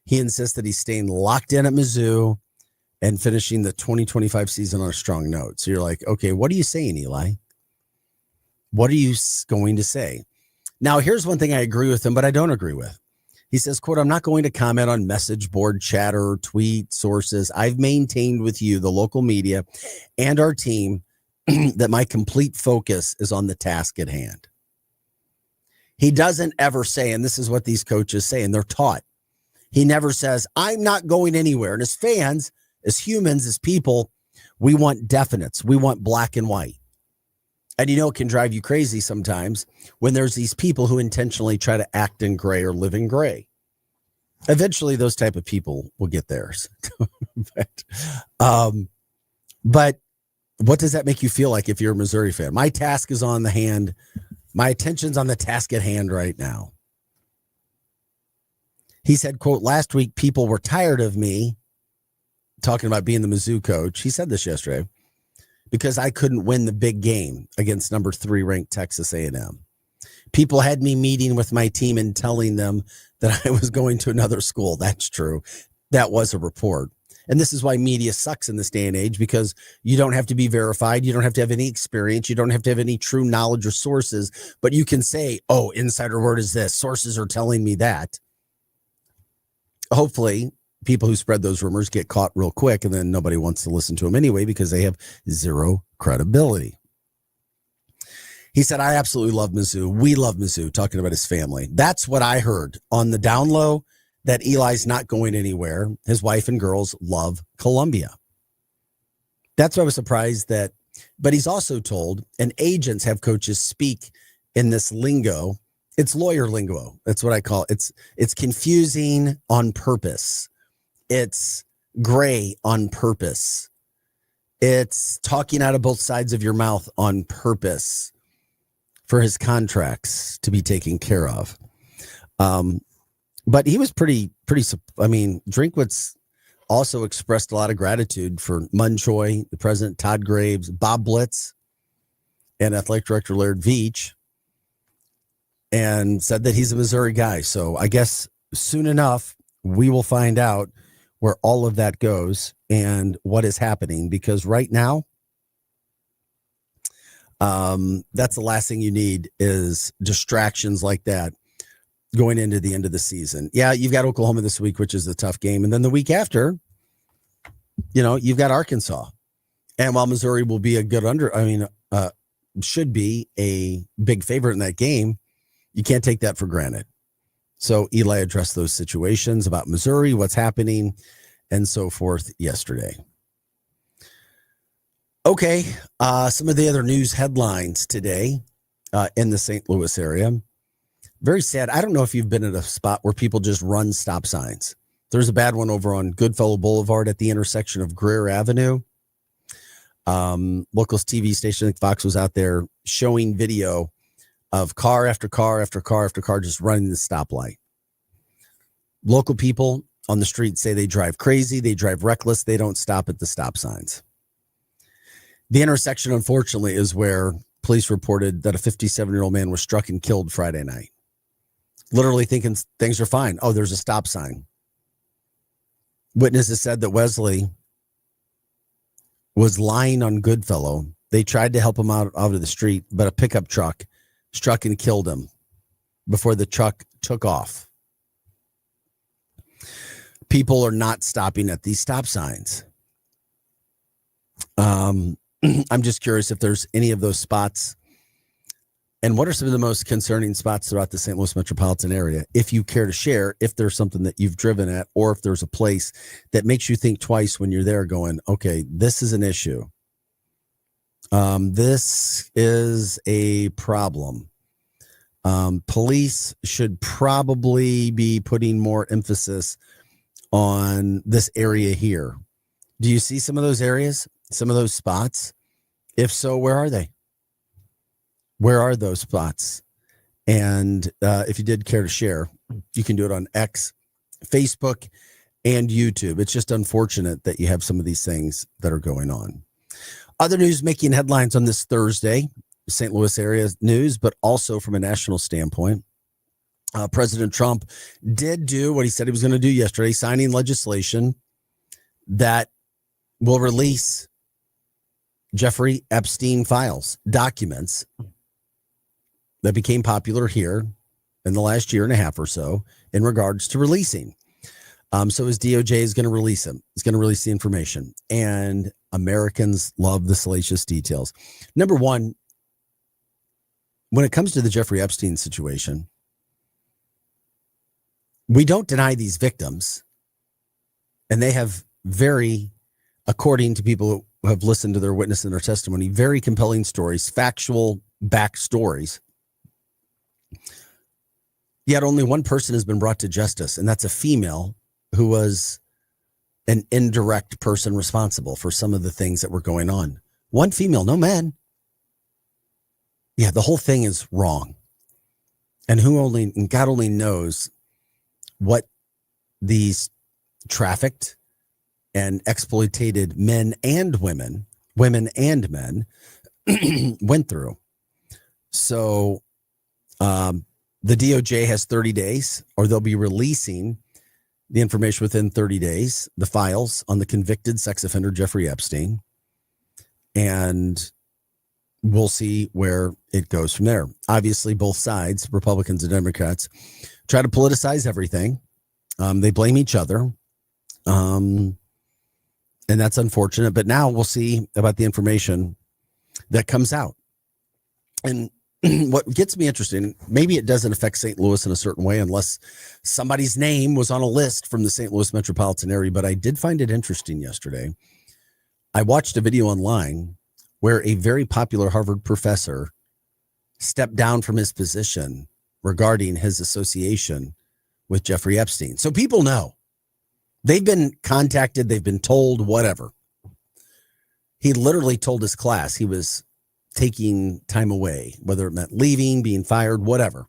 He insists that he's staying locked in at Mizzou and finishing the 2025 season on a strong note. So you're like, okay, what are you saying, Eli? What are you going to say? Now, here's one thing I agree with him, but I don't agree with. He says, quote, I'm not going to comment on message board chatter, tweet sources. I've maintained with you, the local media, and our team that my complete focus is on the task at hand. He doesn't ever say, and this is what these coaches say, and they're taught. He never says, I'm not going anywhere. And as fans, as humans, as people, we want definites. We want black and white. And it can drive you crazy sometimes when there's these people who intentionally try to act in gray or live in gray. Eventually, those type of people will get theirs. But what does that make you feel like if you're a Missouri fan? My task is on the hand. My attention's on the task at hand right now. He said, quote, last week, people were tired of me talking about being the Mizzou coach. He said this yesterday. Because I couldn't win the big game against number 3 ranked Texas A&M. People had me meeting with my team and telling them that I was going to another school. That's true. That was a report. And this is why media sucks in this day and age, because you don't have to be verified. You don't have to have any experience. You don't have to have any true knowledge or sources. But you can say, oh, insider word is this. Sources are telling me that. Hopefully, people who spread those rumors get caught real quick, and then nobody wants to listen to them anyway because they have zero credibility. He said, I absolutely love Mizzou. We love Mizzou, talking about his family. That's what I heard on the down low, that Eli's not going anywhere. His wife and girls love Columbia. That's why I was surprised that, but he's also told, and agents have coaches speak in this lingo. It's lawyer lingo. That's what I call it. It's confusing on purpose. It's gray on purpose. It's talking out of both sides of your mouth on purpose. for his contracts to be taken care of. But he was pretty. I mean, Drinkwitz also expressed a lot of gratitude for Munchoy, the president, Todd Graves, Bob Blitz, and athletic director Laird Veach, and said that he's a Missouri guy. So I guess soon enough, we will find out where all of that goes and what is happening, because right now, that's the last thing you need is distractions like that going into the end of the season. Yeah, you've got Oklahoma this week, which is a tough game. And then the week after, you've got Arkansas. And while Missouri will be a good should be a big favorite in that game, you can't take that for granted. So Eli addressed those situations about Missouri, what's happening, and so forth yesterday. Okay, some of the other news headlines today in the St. Louis area. Very sad. I don't know if you've been at a spot where people just run stop signs. There's a bad one over on Goodfellow Boulevard at the intersection of Greer Avenue. Locals TV station, I think Fox, was out there showing video of car after car after car after car just running the stoplight. Local people on the street say they drive crazy, they drive reckless, they don't stop at the stop signs. The intersection, unfortunately, is where police reported that a 57-year-old man was struck and killed Friday night. Literally thinking things are fine. Oh, there's a stop sign. Witnesses said that Wesley was lying on Goodfellow. They tried to help him out of the street, but a pickup truck struck and killed him before the truck took off. People are not stopping at these stop signs. I'm just curious if there's any of those spots. And what are some of the most concerning spots throughout the St. Louis metropolitan area? If you care to share, if there's something that you've driven at, or if there's a place that makes you think twice when you're there going, okay, this is an issue. This is a problem. Police should probably be putting more emphasis on this area here. Do you see some of those areas, some of those spots? If so, where are they? Where are those spots? And if you did care to share, you can do it on X, Facebook, and YouTube. It's just unfortunate that you have some of these things that are going on. Other news making headlines on this Thursday, St. Louis area news, but also from a national standpoint. President Trump did do what he said he was going to do yesterday, signing legislation that will release Jeffrey Epstein files, documents that became popular here in the last year and a half or so in regards to releasing. So his DOJ is going to release him. He's going to release the information. And Americans love the salacious details. Number one, when it comes to the Jeffrey Epstein situation, we don't deny these victims. And they have according to people who have listened to their witness and their testimony, very compelling stories, factual backstories. Yet only one person has been brought to justice, and that's a female who was an indirect person responsible for some of the things that were going on. One female, no man. Yeah, the whole thing is wrong. And God only knows what these trafficked and exploited men and women and men went through. So the DOJ has 30 days, or they'll be releasing the information within 30 days, the files on the convicted sex offender Jeffrey Epstein. And we'll see where it goes from there. Obviously, both sides, Republicans and Democrats, try to politicize everything. They blame each other. And that's unfortunate. But now we'll see about the information that comes out. And what gets me interested, maybe it doesn't affect St. Louis in a certain way unless somebody's name was on a list from the St. Louis metropolitan area, but I did find it interesting yesterday. I watched a video online where a very popular Harvard professor stepped down from his position regarding his association with Jeffrey Epstein. So people know. They've been contacted, they've been told, whatever. He literally told his class, he was taking time away, whether it meant leaving, being fired, whatever.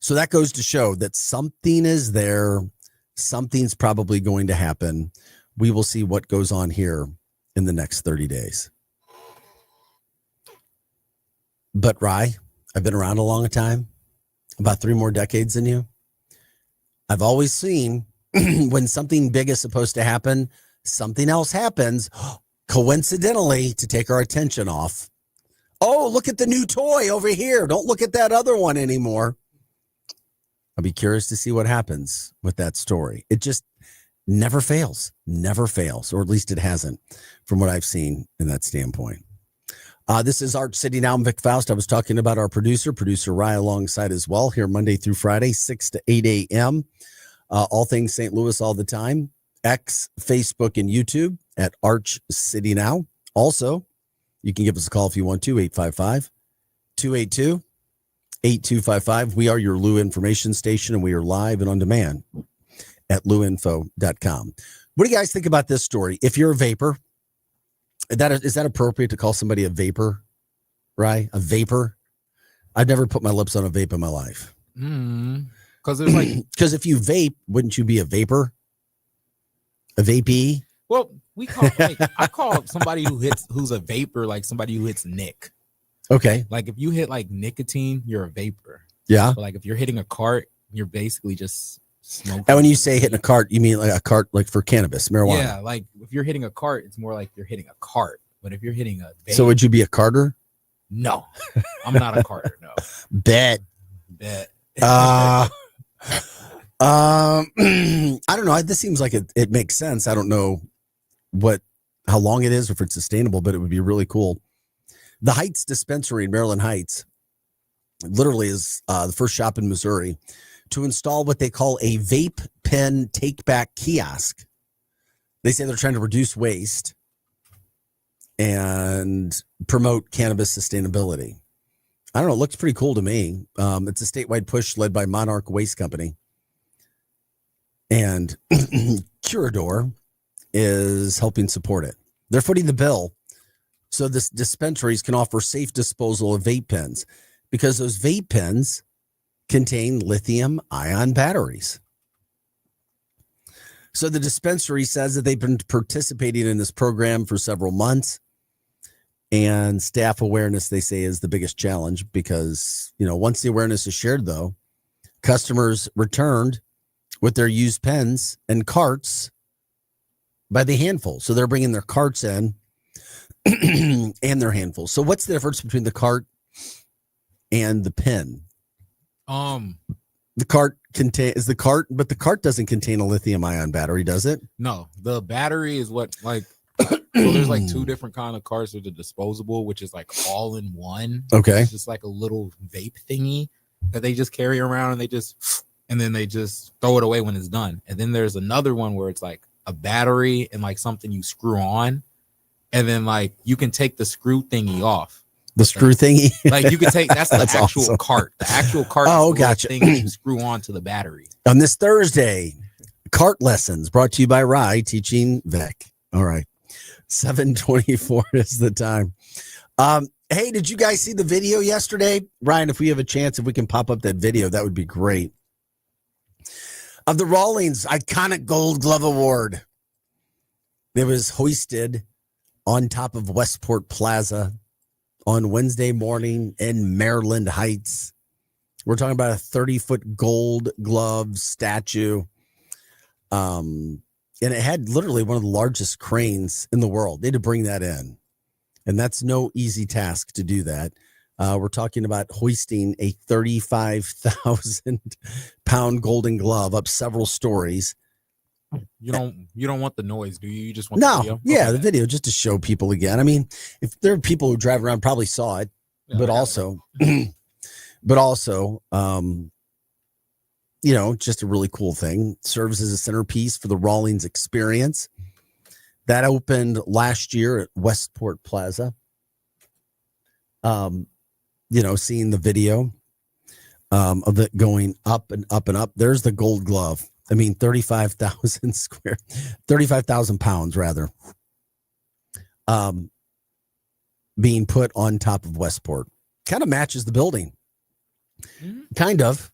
So that goes to show that something is there. Something's probably going to happen. We will see what goes on here in the next 30 days. But Rye, I've been around a long time, about 3 more decades than you. I've always seen when something big is supposed to happen, something else happens, coincidentally, to take our attention off. Oh, look at the new toy over here. Don't look at that other one anymore. I'll be curious to see what happens with that story. It just never fails, or at least it hasn't from what I've seen in that standpoint. This is Arch City Now. I'm Vic Faust. I was talking about our producer Rye alongside as well here Monday through Friday, 6 to 8 a.m. All things St. Louis all the time. X, Facebook, and YouTube at Arch City Now. Also, you can give us a call if you want to, 855-282-8255. We are your Lou information station, and we are live and on demand at louinfo.com. What do you guys think about this story? If you're a vapor, is that appropriate to call somebody a vapor, right? A vapor? I've never put my lips on a vape in my life. Because there's because if you vape, wouldn't you be a vapor? A vapee? Well, I call somebody who's a vapor like somebody who hits nick. Okay. Like if you hit like nicotine, you're a vapor. Yeah. But like if you're hitting a cart, you're basically just smoking. And when you say hitting a cart, you mean like a cart like for cannabis, marijuana? Yeah, like if you're hitting a cart, it's more like you're hitting a cart. But if you're hitting a vape, so would you be a carter? No, I'm not a carter. No. Bet. I don't know. This seems like it makes sense. I don't know how long it is or if it's sustainable, but it would be really cool. The Heights dispensary in Maryland Heights literally is the first shop in Missouri to install what they call a vape pen take back kiosk. They say they're trying to reduce waste and promote cannabis sustainability. I don't know. It looks pretty cool to me. It's a statewide push led by Monarch Waste Company. And Curador is helping support it. They're footing the bill so this dispensaries can offer safe disposal of vape pens because those vape pens contain lithium-ion batteries. So the dispensary says that they've been participating in this program for several months. And staff awareness, they say, is the biggest challenge because, once the awareness is shared, though, customers returned with their used pens and carts by the handful. So they're bringing their carts in and their handfuls. So what's the difference between the cart and the pen? The cart but the cart doesn't contain a lithium ion battery, does it? No, the battery is what so there's like 2 different kind of carts. There's the disposable, which is like all in one. Okay. It's just like a little vape thingy that they just carry around and then they just throw it away when it's done. And then there's another one where it's like a battery and like something you screw on. And then like you can take the screw thingy off. The screw thingy? Like you can take, that's the actual awesome. Cart. The actual cart is the gotcha. thing you screw on to the battery. On this Thursday, cart lessons brought to you by Rye teaching Vic. All right. 7:24 is the time. Hey, did you guys see the video yesterday? Ryan, if we have a chance, if we can pop up that video, that would be great. Of the Rawlings Iconic Gold Glove Award. It was hoisted on top of Westport Plaza on Wednesday morning in Maryland Heights. We're talking about a 30-foot gold glove statue. And it had literally one of the largest cranes in the world. They had to bring that in. And that's no easy task to do that. We're talking about hoisting a 35,000-pound golden glove up several stories. You don't want the noise, do you? You just want the video? Yeah, okay. The video just to show people again. I mean, if there are people who drive around probably saw it, yeah, but also just a really cool thing. Serves as a centerpiece for the Rawlings experience. That opened last year at Westport Plaza. Seeing the video of it going up and up and up. There's the gold glove. I mean, 35,000 pounds rather. being put on top of Westport. Kind of matches the building. Kind of.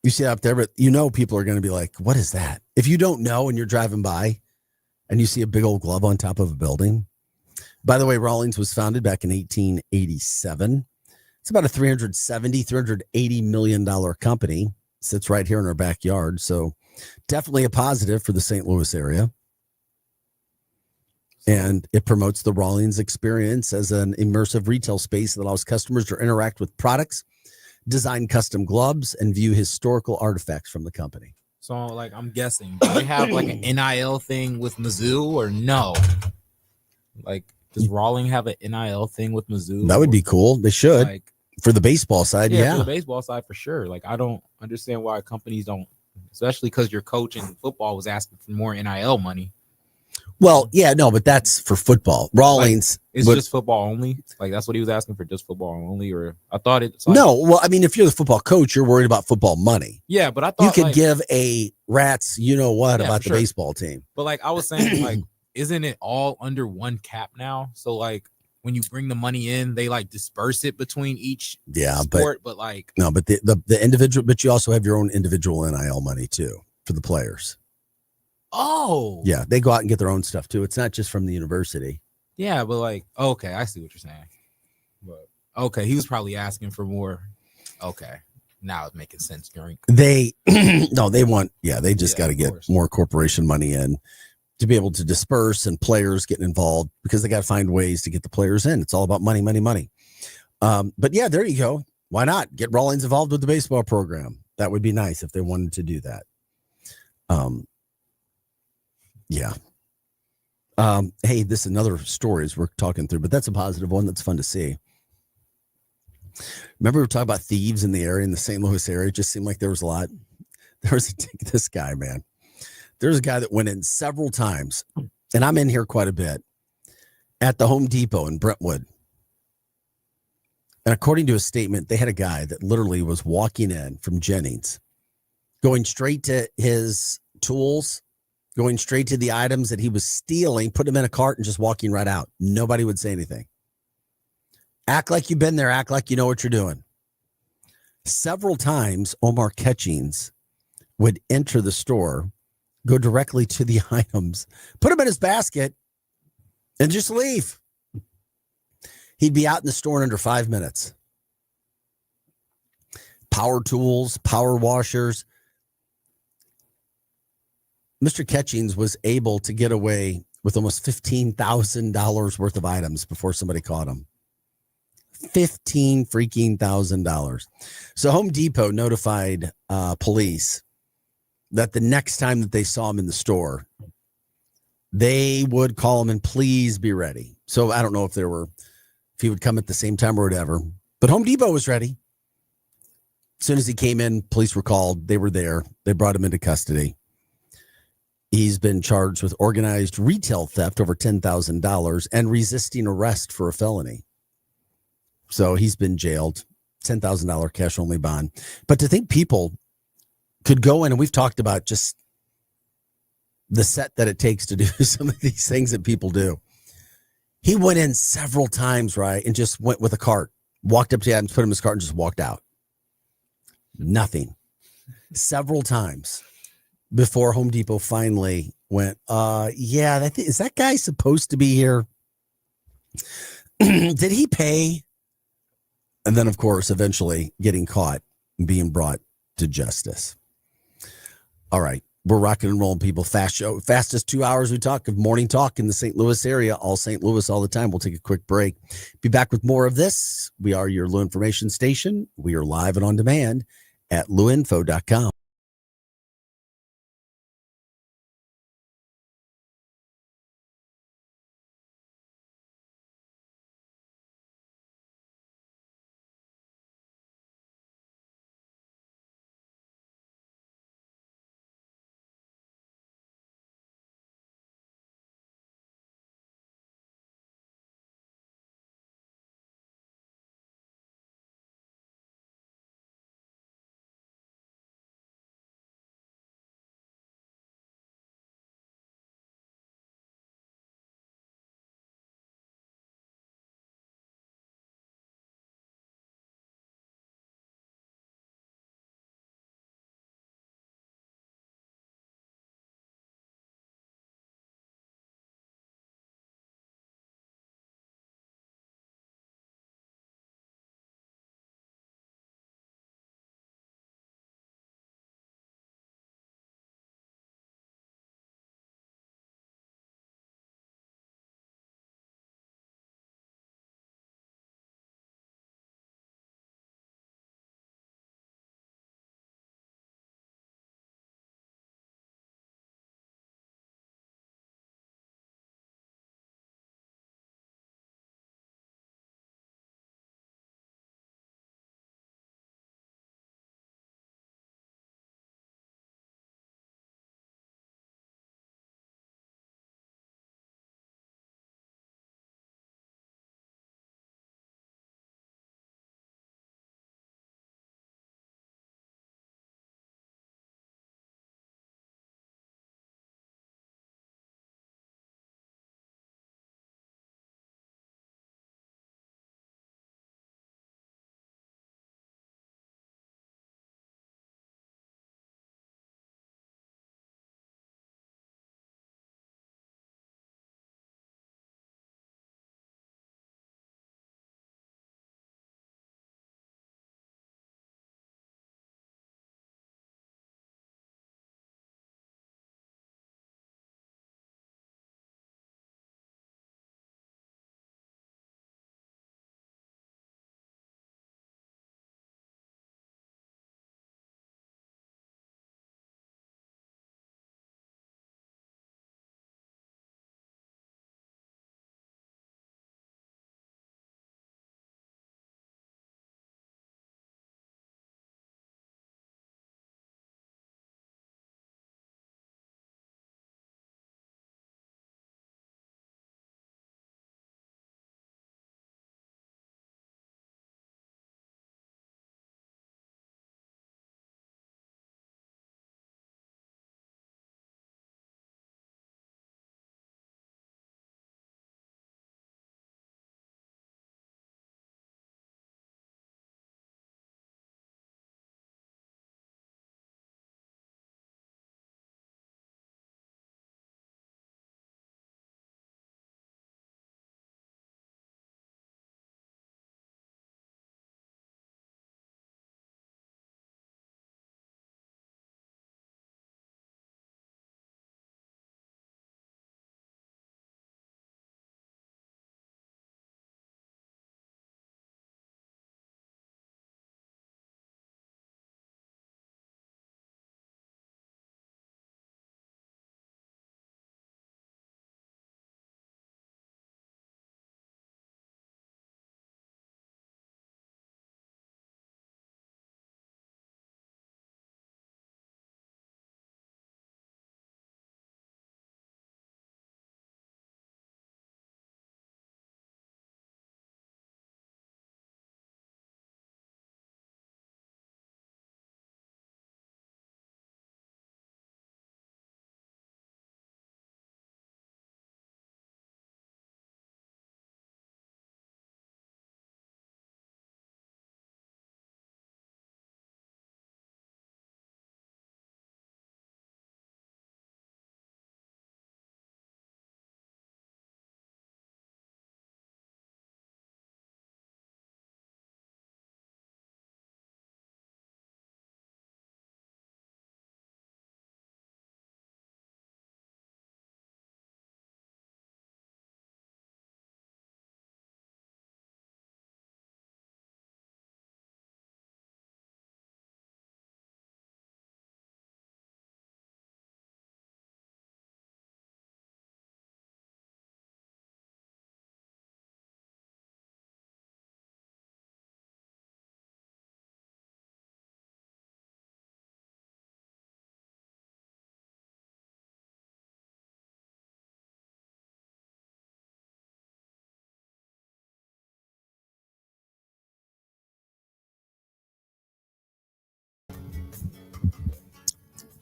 You see it up there, but people are going to be like, what is that? If you don't know and you're driving by and you see a big old glove on top of a building. By the way, Rawlings was founded back in 1887. It's about a $380 million company. Sits right here in our backyard. So definitely a positive for the St. Louis area. And it promotes the Rawlings experience as an immersive retail space that allows customers to interact with products, design custom gloves, and view historical artifacts from the company. So, like, I'm guessing, do they have like an NIL thing with Mizzou or no? Like, does Rawling have an NIL thing with Mizzou? That would be cool. They should. Like, for the baseball side, yeah. For the baseball side, for sure. Like, I don't understand why companies don't, especially because your coach in football was asking for more NIL money. Well, yeah, no, but that's for football. Rawlings, like, it's just football only. Like, that's what he was asking for, just football only. Or I thought it's like, no. Well, I mean, if you're the football coach, you're worried about football money. Yeah, but I thought you could give a rat's about the baseball team. But like I was saying, like, isn't it all under one cap now? So like when you bring the money in, they like disperse it between each sport. But like no, but the individual, but you also have your own individual NIL money too for the players. Oh, yeah, they go out and get their own stuff too. It's not just from the university. Yeah, but like, okay, I see what you're saying. But okay, he was probably asking for more. Okay, now it's making sense. They they want, they just got to get more corporation money in to be able to disperse and players getting involved because they got to find ways to get the players in. It's all about money, money, money. But yeah, there you go. Why not get Rawlings involved with the baseball program? That would be nice if they wanted to do that. Yeah. Hey, this is another story as we're talking through, but that's a positive one. That's fun to see. Remember we were talking about thieves in the area, in the St. Louis area. It just seemed like there was a lot. There was this guy, man. There's a guy that went in several times, and I'm in here quite a bit, at the Home Depot in Brentwood. And according to a statement, they had a guy that literally was walking in from Jennings, going straight to his tools, going straight to the items that he was stealing, put them in a cart and just walking right out. Nobody would say anything. Act like you've been there. Act like you know what you're doing. Several times, Omar Catchings would enter the store, go directly to the items, put them in his basket, and just leave. He'd be out in the store in under 5 minutes. Power tools, power washers. Mr. Catchings was able to get away with almost $15,000 worth of items before somebody caught him. $15,000. So Home Depot notified police that the next time that they saw him in the store, they would call him and please be ready. So I don't know if he would come at the same time or whatever, but Home Depot was ready. As soon as he came in, police were called. They were there. They brought him into custody. He's been charged with organized retail theft over $10,000 and resisting arrest for a felony. So he's been jailed, $10,000 cash only bond. But to think people could go in, and we've talked about just the set that it takes to do some of these things that people do. He went in several times, right, and just went with a cart, walked up to him, put him in his cart, and just walked out. Nothing. Several times before Home Depot finally went, is that guy supposed to be here? Did he pay? And then, of course, eventually getting caught and being brought to justice. All right. We're rocking and rolling, people. Fast show. Fastest 2 hours we talk of morning talk in the St. Louis area. All St. Louis all the time. We'll take a quick break. Be back with more of this. We are your Lou Information Station. We are live and on demand at louinfo.com.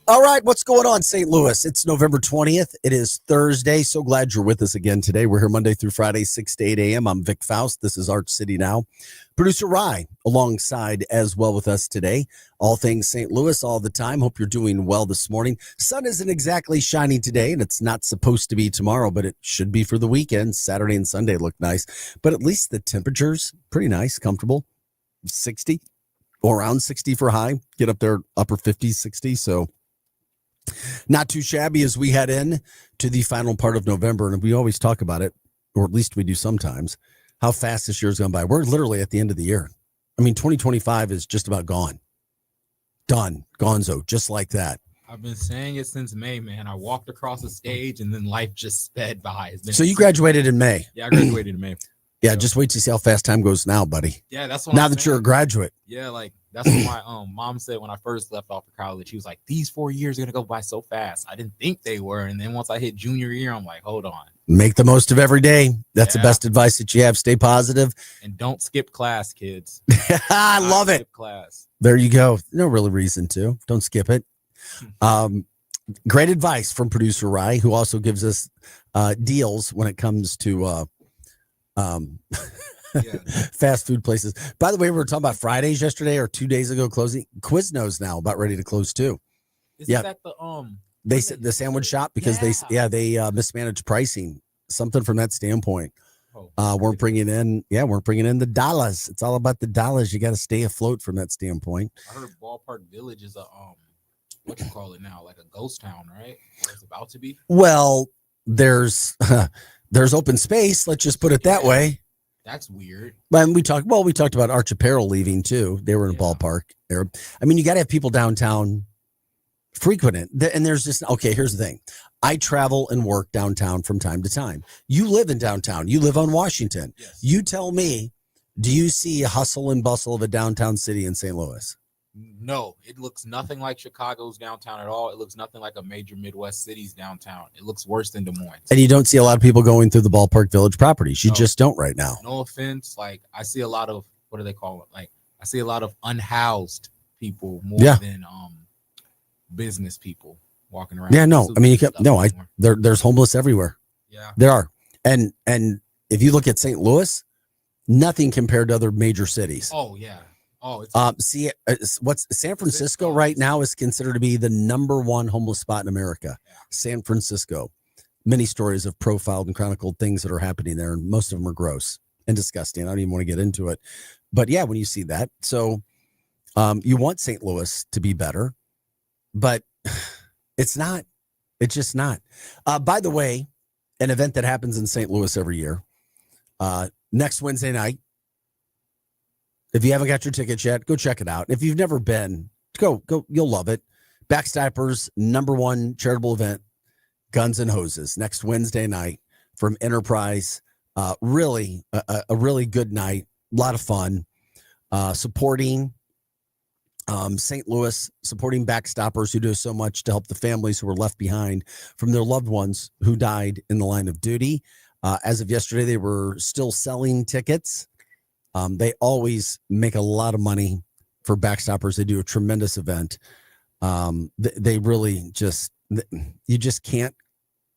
All right, what's going on, St. Louis? It's November 20th. It is Thursday. So glad you're with us again today. We're here Monday through Friday, 6 to 8 a.m. I'm Vic Faust. This is Arch City Now. Producer Rye alongside as well with us today. All things St. Louis all the time. Hope you're doing well this morning. Sun isn't exactly shining today, and it's not supposed to be tomorrow, but it should be for the weekend. Saturday and Sunday look nice, but at least the temperature's pretty nice, comfortable. 60 or around 60 for high. Get up there, upper 50s, 60. So not too shabby as we head in to the final part of November. And we always talk about it, or at least we do sometimes, how fast this year's gone by. We're literally at the end of the year. I mean, 2025 is just about gone. Done. Gonzo, just like that. I've been saying it since May, man. I walked across the stage and then life just sped by. So you graduated in May. Yeah, I graduated in May. Yeah, just wait to see how fast time goes now, buddy. Yeah, that's what now I'm that saying. You're a graduate. Yeah, like that's what my mom said when I first left off of college. She was like, "These 4 years are gonna go by so fast." I didn't think they were, and then once I hit junior year, I'm like, "Hold on." Make the most of every day. That's the best advice that you have. Stay positive and don't skip class, kids. I love it. Skip class. There you go. No real reason to. Don't skip it. Great advice from producer Rye, who also gives us deals when it comes to fast food places. By the way, we were talking about Fridays yesterday or 2 days ago closing. Quiznos now about ready to close too. Isn't that they said the sandwich shop because they mismanaged pricing, something from that standpoint. We're bringing in the dollars. It's all about the dollars. You got to stay afloat from that standpoint. I heard Ballpark Village is a what you call it now, like a ghost town, right? Or it's about to be. Well, there's open space. Let's just put it that way. That's weird. But we talked about Arch Apparel leaving too. They were in a ballpark there. I mean, you got to have people downtown frequent it. And there's just, okay, here's the thing. I travel and work downtown from time to time. You live in downtown. You live on Washington. Yes. You tell me, do you see a hustle and bustle of a downtown city in St. Louis? No, it looks nothing like Chicago's downtown at all. It looks nothing like a major Midwest city's downtown. It looks worse than Des Moines. And you don't see a lot of people going through the Ballpark Village properties. You just don't right now. No offense. Like, I see a lot of, what do they call it? Like, I see a lot of unhoused people more than business people walking around. Yeah, no. I mean, there's homeless everywhere. Yeah. There are. And if you look at St. Louis, nothing compared to other major cities. Oh, yeah. Oh, what's San Francisco right now is considered to be the number one homeless spot in America. Yeah. San Francisco. Many stories have profiled and chronicled things that are happening there, and most of them are gross and disgusting. I don't even want to get into it. But yeah, when you see that. So you want St. Louis to be better, but it's not. It's just not. By the way, an event that happens in St. Louis every year, next Wednesday night. If you haven't got your tickets yet, go check it out. If you've never been, go. You'll love it. Backstappers' #1 charitable event, Guns and Hoses, next Wednesday night from Enterprise. Really, a really good night. A lot of fun. Supporting St. Louis, supporting Backstappers who do so much to help the families who were left behind from their loved ones who died in the line of duty. As of yesterday, they were still selling tickets. They always make a lot of money for Backstoppers. They do a tremendous event. They really you just can't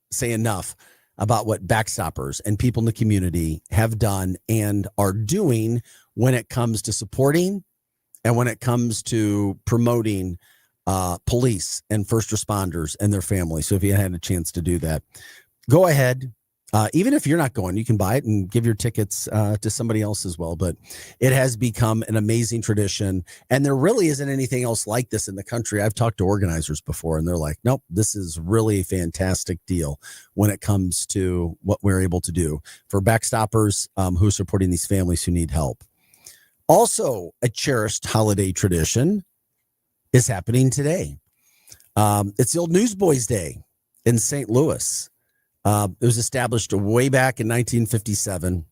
say enough about what Backstoppers and people in the community have done and are doing when it comes to supporting and when it comes to promoting police and first responders and their families. So if you had a chance to do that, go ahead. Even if you're not going, you can buy it and give your tickets to somebody else as well. But it has become an amazing tradition. And there really isn't anything else like this in the country. I've talked to organizers before, and they're like, nope, this is really a fantastic deal when it comes to what we're able to do for Backstoppers who are supporting these families who need help. Also, a cherished holiday tradition is happening today. It's the Old Newsboys Day in St. Louis. It was established way back in 1957.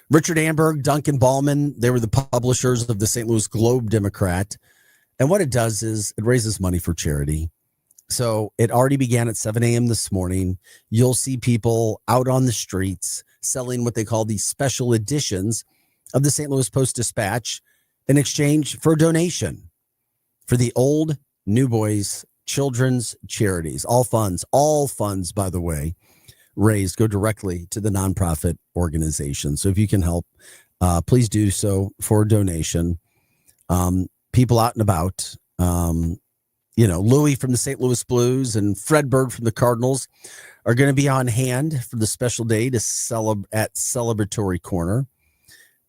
Richard Amberg, Duncan Ballman, they were the publishers of the St. Louis Globe-Democrat. And what it does is it raises money for charity. So it already began at 7 a.m. this morning. You'll see people out on the streets selling what they call these special editions of the St. Louis Post-Dispatch in exchange for a donation for the Old New Boys Children's Charities. All funds, by the way, raised go directly to the nonprofit organization. So if you can help, please do so for a donation. People out and about, Louis from the St. Louis Blues and Fred Bird from the Cardinals are going to be on hand for the special day at Celebratory Corner.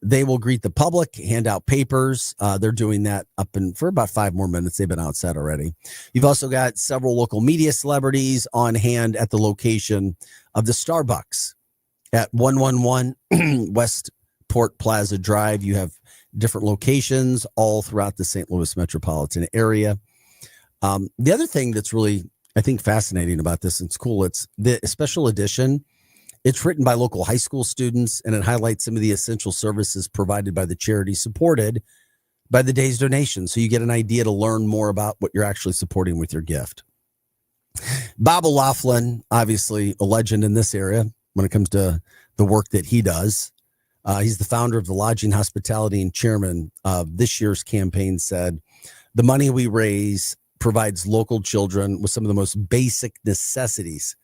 They will greet the public, hand out papers. They're doing that for about 5 more minutes. They've been outside already. You've also got several local media celebrities on hand at the location of the Starbucks at 111 Westport Plaza Drive. You have different locations all throughout the St. Louis metropolitan area. The other thing that's really, I think, fascinating about this, and it's cool, it's the special edition. It's written by local high school students, and it highlights some of the essential services provided by the charity supported by the day's donation. So you get an idea to learn more about what you're actually supporting with your gift. Bob O'Loughlin, obviously a legend in this area when it comes to the work that he does. He's the founder of the Lodging Hospitality and chairman of this year's campaign, said, "The money we raise provides local children with some of the most basic necessities,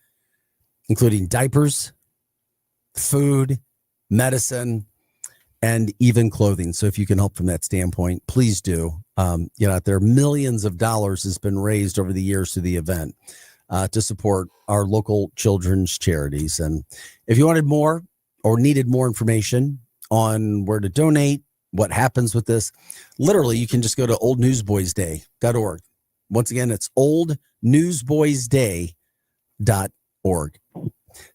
including diapers, food, medicine, and even clothing." So if you can help from that standpoint, please do. Out there, millions of dollars has been raised over the years through the event to support our local children's charities. And if you wanted more or needed more information on where to donate, what happens with this, literally, you can just go to oldnewsboysday.org. Once again, it's oldnewsboysday.org.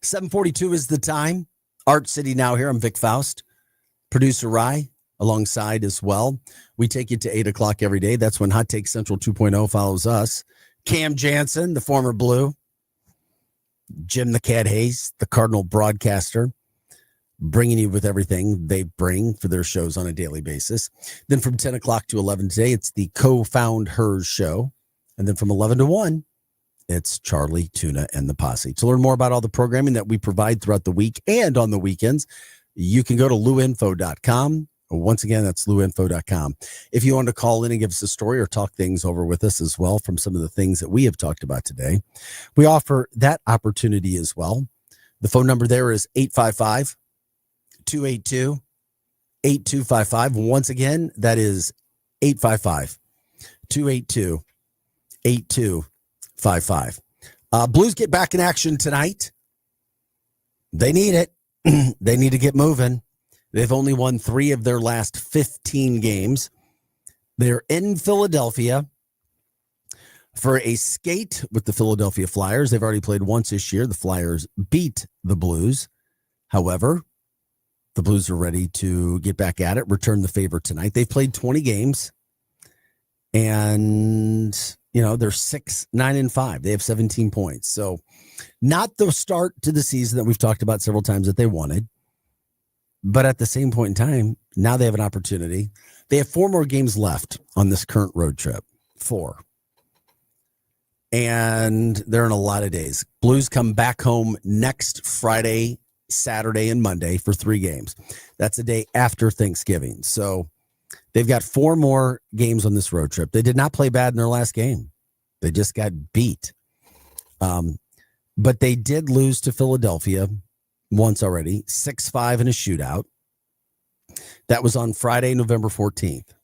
7:42 is the time. Art City now here. I'm Vic Faust, producer Rye alongside as well. We take you to 8 o'clock every day. That's when Hot Take Central 2.0 follows us. Cam Jansen, the former Blue. Jim the Cat Hayes, the Cardinal broadcaster, bringing you with everything they bring for their shows on a daily basis. Then from 10 o'clock to 11 today, it's the Co-Found Hers show. And then from 11 to 1, it's Charlie, Tuna, and the Posse. To learn more about all the programming that we provide throughout the week and on the weekends, you can go to luinfo.com. Once again, that's luinfo.com. If you want to call in and give us a story or talk things over with us as well from some of the things that we have talked about today, we offer that opportunity as well. The phone number there is 855-282-8255. Once again, that is 855-282-8255. Blues get back in action tonight. They need it. They need to get moving. They've only won 3 of their last 15 games. They're in Philadelphia for a skate with the Philadelphia Flyers. They've already played once this year. The Flyers beat the Blues. However, the Blues are ready to get back at it, return the favor tonight. They've played 20 games, and, they're 6-9-5. They have 17 points. So not the start to the season that we've talked about several times that they wanted. But at the same point in time, now they have an opportunity. They have 4 more games left on this current road trip. 4. And they're in a lot of days. Blues come back home next Friday, Saturday, and Monday for 3 games. That's the day after Thanksgiving. So they've got 4 more games on this road trip. They did not play bad in their last game. They just got beat. But they did lose to Philadelphia once already, 6-5 in a shootout. That was on Friday, November 14th.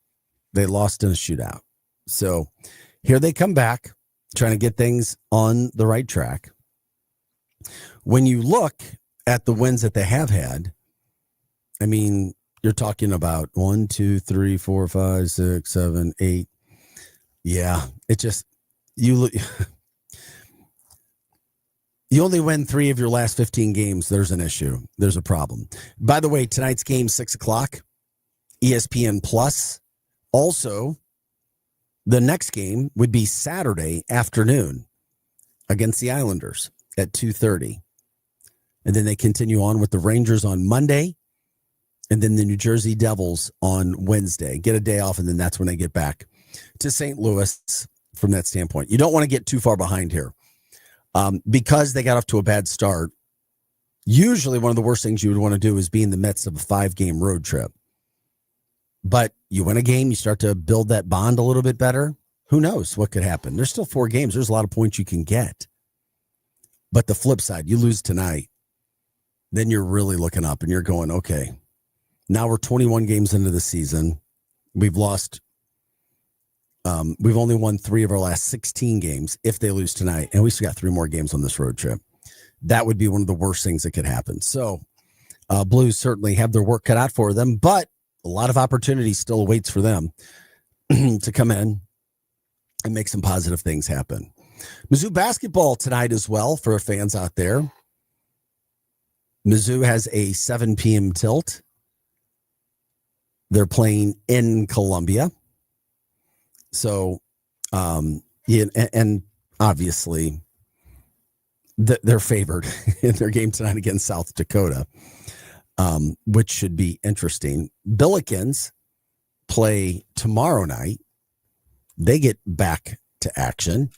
They lost in a shootout. So here they come back, trying to get things on the right track. When you look at the wins that they have had, I mean, you're talking about 1, 2, 3, 4, 5, 6, 7, 8. Yeah, it just, you only win 3 of your last 15 games. There's an issue. There's a problem. By the way, tonight's game, 6 o'clock, ESPN Plus. Also, the next game would be Saturday afternoon against the Islanders at 2:30. And then they continue on with the Rangers on Monday, and then the New Jersey Devils on Wednesday. Get a day off, and then that's when they get back to St. Louis from that standpoint. You don't want to get too far behind here. Because they got off to a bad start, usually one of the worst things you would want to do is be in the midst of a 5-game road trip. But you win a game, you start to build that bond a little bit better. who knows what could happen? There's still 4 games. There's a lot of points you can get. But the flip side, you lose tonight, then you're really looking up and you're going, okay, now we're 21 games into the season. We've only won 3 of our last 16 games if they lose tonight. And we still got 3 more games on this road trip. That would be one of the worst things that could happen. So Blues certainly have their work cut out for them, but a lot of opportunity still awaits for them to come in and make some positive things happen. Mizzou basketball tonight as well for fans out there. Mizzou has a 7 p.m. tilt. They're playing in Columbia. So, and obviously they're favored in their game tonight against South Dakota, which should be interesting. Billikens play tomorrow night. They get back to action.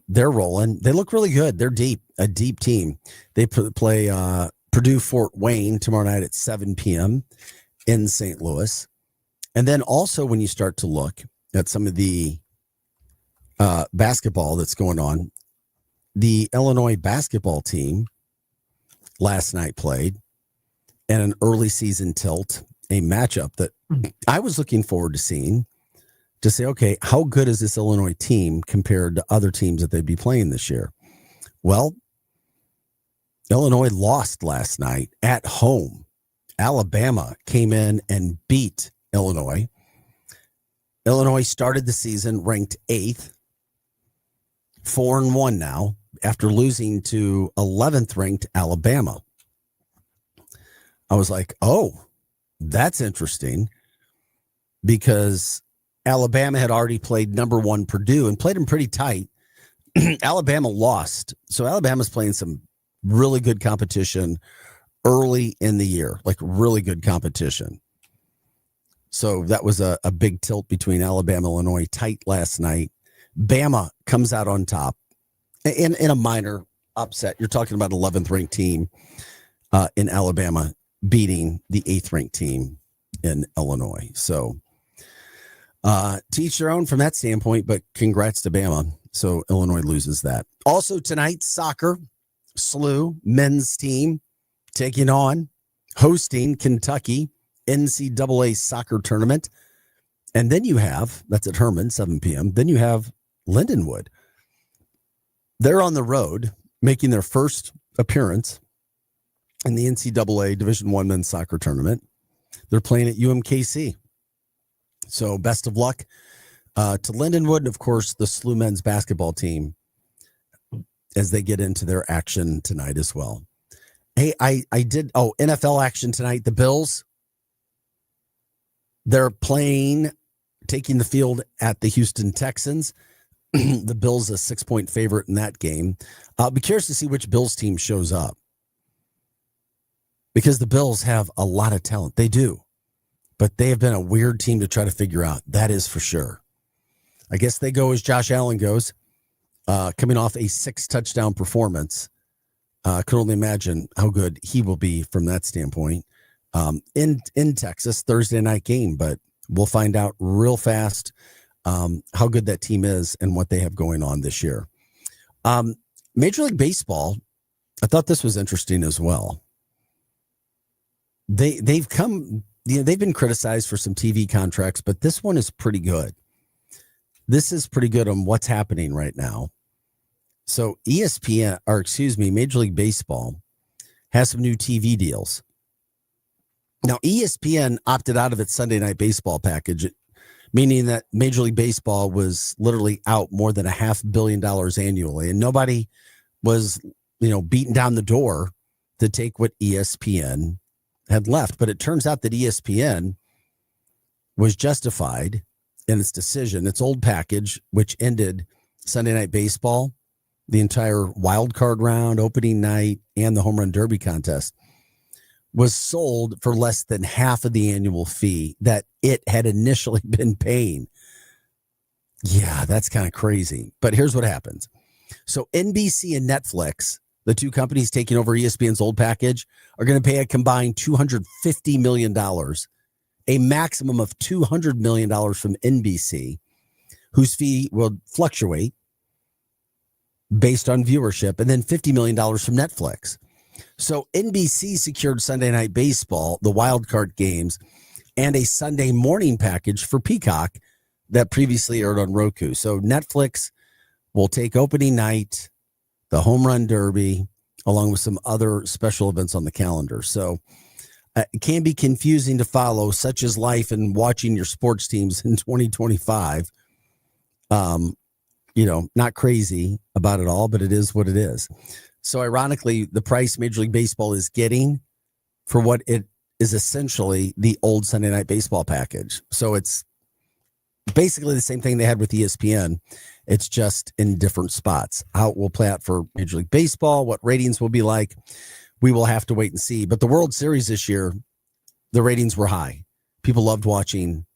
They're rolling. They look really good. They're a deep team. They play Purdue Fort Wayne tomorrow night at 7 p.m. in St. Louis. And then also when you start to look at some of the basketball that's going on, the Illinois basketball team last night played in an early season tilt, a matchup that I was looking forward to seeing, to say, okay, how good is this Illinois team compared to other teams that they'd be playing this year? Well, Illinois lost last night at home. Alabama came in and beat Illinois. Illinois started the season ranked 8th, 4-1 now, after losing to 11th ranked Alabama. I was like, oh, that's interesting, because Alabama had already played number 1 Purdue and played them pretty tight. Alabama lost. So Alabama's playing some really good competition early in the year, like really good competition. So that was a big tilt between Alabama and Illinois, tight last night. Bama comes out on top in a minor upset. You're talking about 11th ranked team in Alabama beating the 8th ranked team in Illinois. So teach their own from that standpoint, but congrats to Bama. So Illinois loses that. Also tonight, soccer, SLU men's team hosting Kentucky NCAA soccer tournament. And then you have, that's at Herman, 7 p.m. Then you have Lindenwood. They're on the road making their first appearance in the NCAA Division I men's soccer tournament. They're playing at UMKC. So best of luck to Lindenwood, and of course the SLU men's basketball team as they get into their action tonight as well. Hey, NFL action tonight. The Bills, they're taking the field at the Houston Texans. The Bills a 6-point favorite in that game. I'll be curious to see which Bills team shows up, because the Bills have a lot of talent. They do. But they have been a weird team to try to figure out. That is for sure. I guess they go as Josh Allen goes, coming off a 6-touchdown performance. Could only imagine how good he will be from that standpoint. In Texas, Thursday night game, but we'll find out real fast how good that team is and what they have going on this year. Major League Baseball, I thought this was interesting as well. They've been criticized for some TV contracts, but this one is pretty good. This is pretty good on what's happening right now. So Major League Baseball has some new TV deals. Now, ESPN opted out of its Sunday Night Baseball package, meaning that Major League Baseball was literally out more than $500 million annually, and nobody was, beating down the door to take what ESPN had left. But it turns out that ESPN was justified in its decision. Its old package, which ended Sunday Night Baseball, the entire wild card round, opening night, and the home run derby contest, was sold for less than half of the annual fee that it had initially been paying. Yeah, that's kind of crazy. But here's what happens. So NBC and Netflix, the two companies taking over ESPN's old package, are going to pay a combined $250 million, a maximum of $200 million from NBC, whose fee will fluctuate based on viewership, and then $50 million from Netflix. So NBC secured Sunday Night Baseball, the wild card games, and a Sunday morning package for Peacock that previously aired on Roku. So Netflix will take opening night, the Home Run Derby, along with some other special events on the calendar. So it can be confusing to follow, such as life and watching your sports teams in 2025. Not crazy about it all, but it is what it is. So ironically, the price Major League Baseball is getting for what it is essentially the old Sunday Night Baseball package. So it's basically the same thing they had with ESPN. It's just in different spots. How it will play out for Major League Baseball, what ratings will be like, we will have to wait and see. But the World Series this year, the ratings were high. People loved watching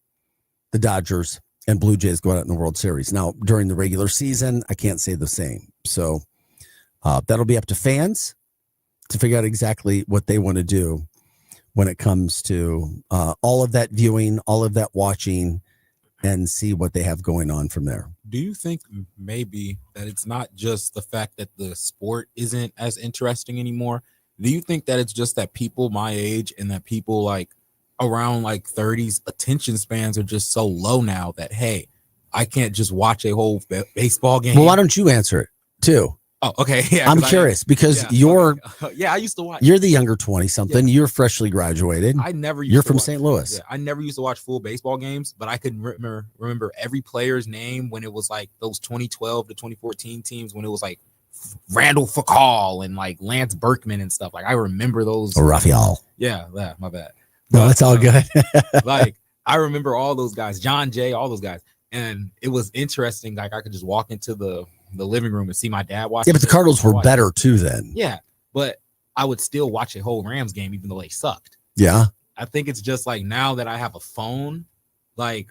the Dodgers and Blue Jays go out in the World Series. Now, during the regular season, I can't say the same. So that'll be up to fans to figure out exactly what they want to do when it comes to all of that viewing, all of that watching, and see what they have going on from there. Do you think maybe that it's not just the fact that the sport isn't as interesting anymore? Do you think that it's just that people my age and that people like around like 30s attention spans are just so low now that, hey, I can't just watch a whole baseball game? Well, why don't you answer it too? Oh, okay. Yeah, I'm curious because I used to watch. You're the younger 20-something. You're freshly graduated. You're from St. Louis. Yeah, I never used to watch full baseball games, but I could remember every player's name when it was like those 2012 to 2014 teams when it was like Randall Fakal and like Lance Berkman and stuff. Like I remember those. Or Raphael. Yeah, my bad. No, that's all good. Like I remember all those guys, John Jay, all those guys, and it was interesting. Like I could just walk into the living room and see my dad watching. Yeah, but the Cardinals were better too then. Yeah, but I would still watch a whole Rams game even though they sucked. Yeah. I think it's just like now that I have a phone, like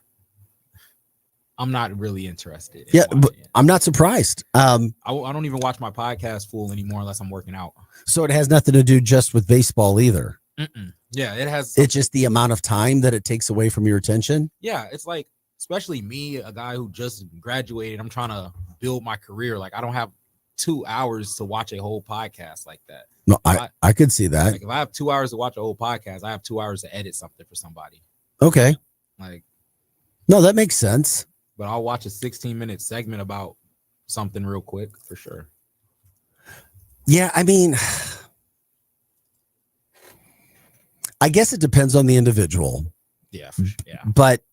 I'm not really interested. Yeah, but I'm not surprised. I don't even watch my podcast full anymore unless I'm working out. So it has nothing to do just with baseball either. Yeah, it has. It's just the amount of time that it takes away from your attention. Yeah, it's like, especially me, a guy who just graduated, I'm trying to build my career. Like I don't have 2 hours to watch a whole podcast like that. No, I could see that. Like if I have 2 hours to watch a whole podcast, I have 2 hours to edit something for somebody. Okay. Like, no, that makes sense. But I'll watch a 16-minute segment about something real quick for sure. Yeah, I mean, I guess it depends on the individual. Yeah. But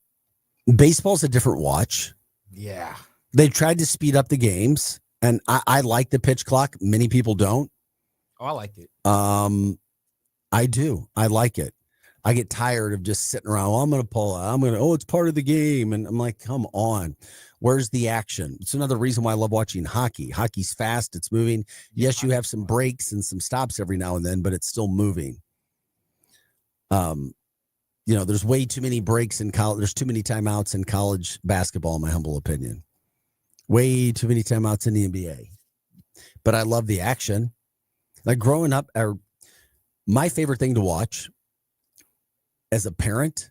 baseball's a different watch. Yeah. They tried to speed up the games, and I like the pitch clock. Many people don't. Oh, I like it. I do. I like it. I get tired of just sitting around. I'm going to pull out. It's part of the game. And I'm like, come on. Where's the action? It's another reason why I love watching hockey. Hockey's fast. It's moving. Yes, you have some breaks and some stops every now and then, but it's still moving. There's way too many breaks in college. There's too many timeouts in college basketball, in my humble opinion. Way too many timeouts in the NBA. But I love the action. Like growing up, my favorite thing to watch as a parent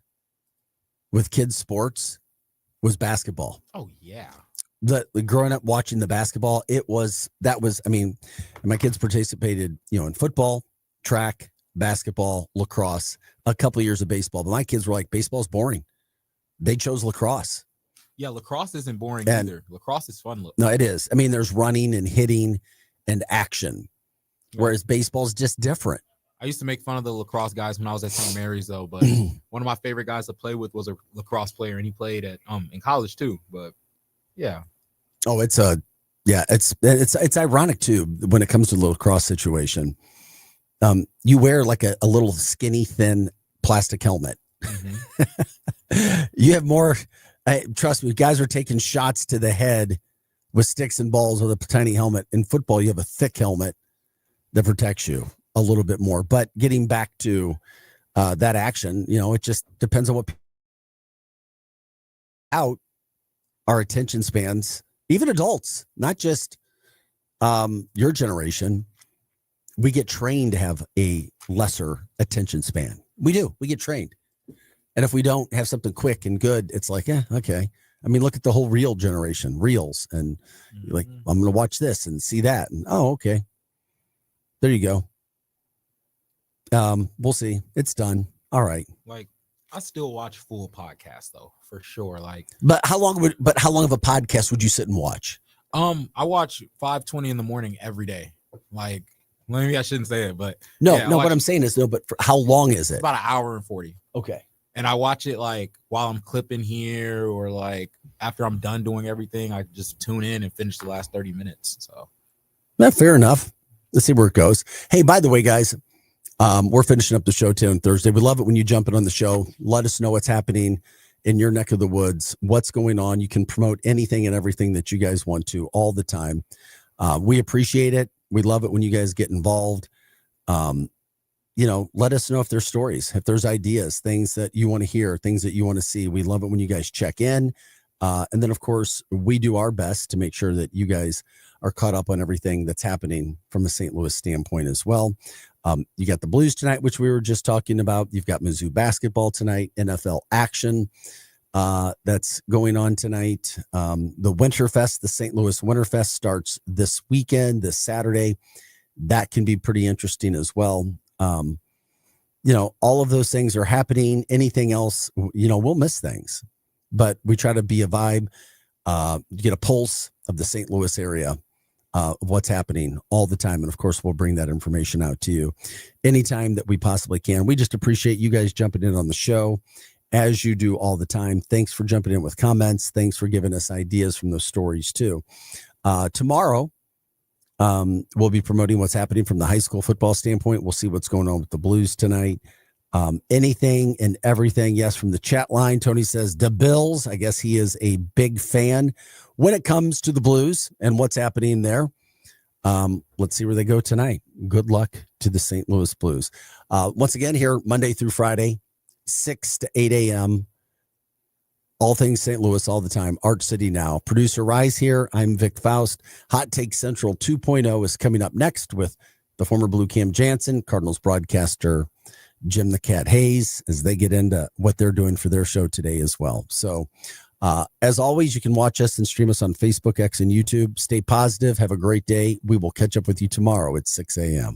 with kids' sports was basketball. Oh, yeah. Growing up watching the basketball, my kids participated, in football, track, basketball, lacrosse, a couple of years of baseball. But my kids were like, baseball's boring. They chose lacrosse. Yeah, lacrosse isn't boring either. Lacrosse is fun. No, it is. I mean, there's running and hitting and action, whereas baseball's just different. I used to make fun of the lacrosse guys when I was at St. Mary's, though. But one of my favorite guys to play with was a lacrosse player, and he played at in college too. But yeah, it's ironic too when it comes to the lacrosse situation. You wear like a little skinny, thin plastic helmet. Mm-hmm. You have more. Trust me, guys are taking shots to the head with sticks and balls with a tiny helmet. In football, you have a thick helmet that protects you a little bit more. But getting back to that action, it just depends on what out our attention spans, even adults, not just your generation. We get trained to have a lesser attention span. We do. We get trained. And if we don't have something quick and good, it's like, okay. I mean, look at the whole reel generation, reels, and you're like, I'm going to watch this and see that. And okay. There you go. We'll see. It's done. All right. Like, I still watch full podcasts though, for sure. Like, but how long of a podcast would you sit and watch? I watch 5:20 in the morning every day. Like, maybe I shouldn't say it, but no. What I'm saying is but for how long is it? About an hour and 40. Okay. And I watch it like while I'm clipping here, or like after I'm done doing everything, I just tune in and finish the last 30 minutes. So, fair enough. Let's see where it goes. Hey, by the way, guys, we're finishing up the show today on Thursday. We love it when you jump in on the show. Let us know what's happening in your neck of the woods, what's going on. You can promote anything and everything that you guys want to all the time. We appreciate it. We love it when you guys get involved. Let us know if there's stories, if there's ideas, things that you want to hear, things that you want to see. We love it when you guys check in. And then, of course, we do our best to make sure that you guys are caught up on everything that's happening from a St. Louis standpoint as well. You got the Blues tonight, which we were just talking about. You've got Mizzou basketball tonight, NFL action that's going on tonight. The Winterfest, the St. Louis Winterfest starts this weekend, this Saturday. That can be pretty interesting as well. All of those things are happening. Anything else, we'll miss things, but we try to be a vibe, get a pulse of the St. Louis area, of what's happening all the time. And of course, we'll bring that information out to you anytime that we possibly can. We just appreciate you guys jumping in on the show as you do all the time. Thanks for jumping in with comments. Thanks for giving us ideas from those stories too. Tomorrow, we'll be promoting what's happening from the high school football standpoint. We'll see what's going on with the Blues tonight. Anything and everything. Yes, from the chat line, Tony says the Bills. I guess he is a big fan when it comes to the Blues and what's happening there. Let's see where they go tonight. Good luck to the St. Louis Blues. Once again, here Monday through Friday, 6 to 8 a.m. All things St. Louis all the time. Arch City Now. Producer Rise here. I'm Vic Faust. Hot Take Central 2.0 is coming up next with the former Blue Cam Jansen, Cardinals broadcaster Jim the Cat Hayes, as they get into what they're doing for their show today as well. So as always, you can watch us and stream us on Facebook, X, and YouTube. Stay positive. Have a great day. We will catch up with you tomorrow at 6 a.m.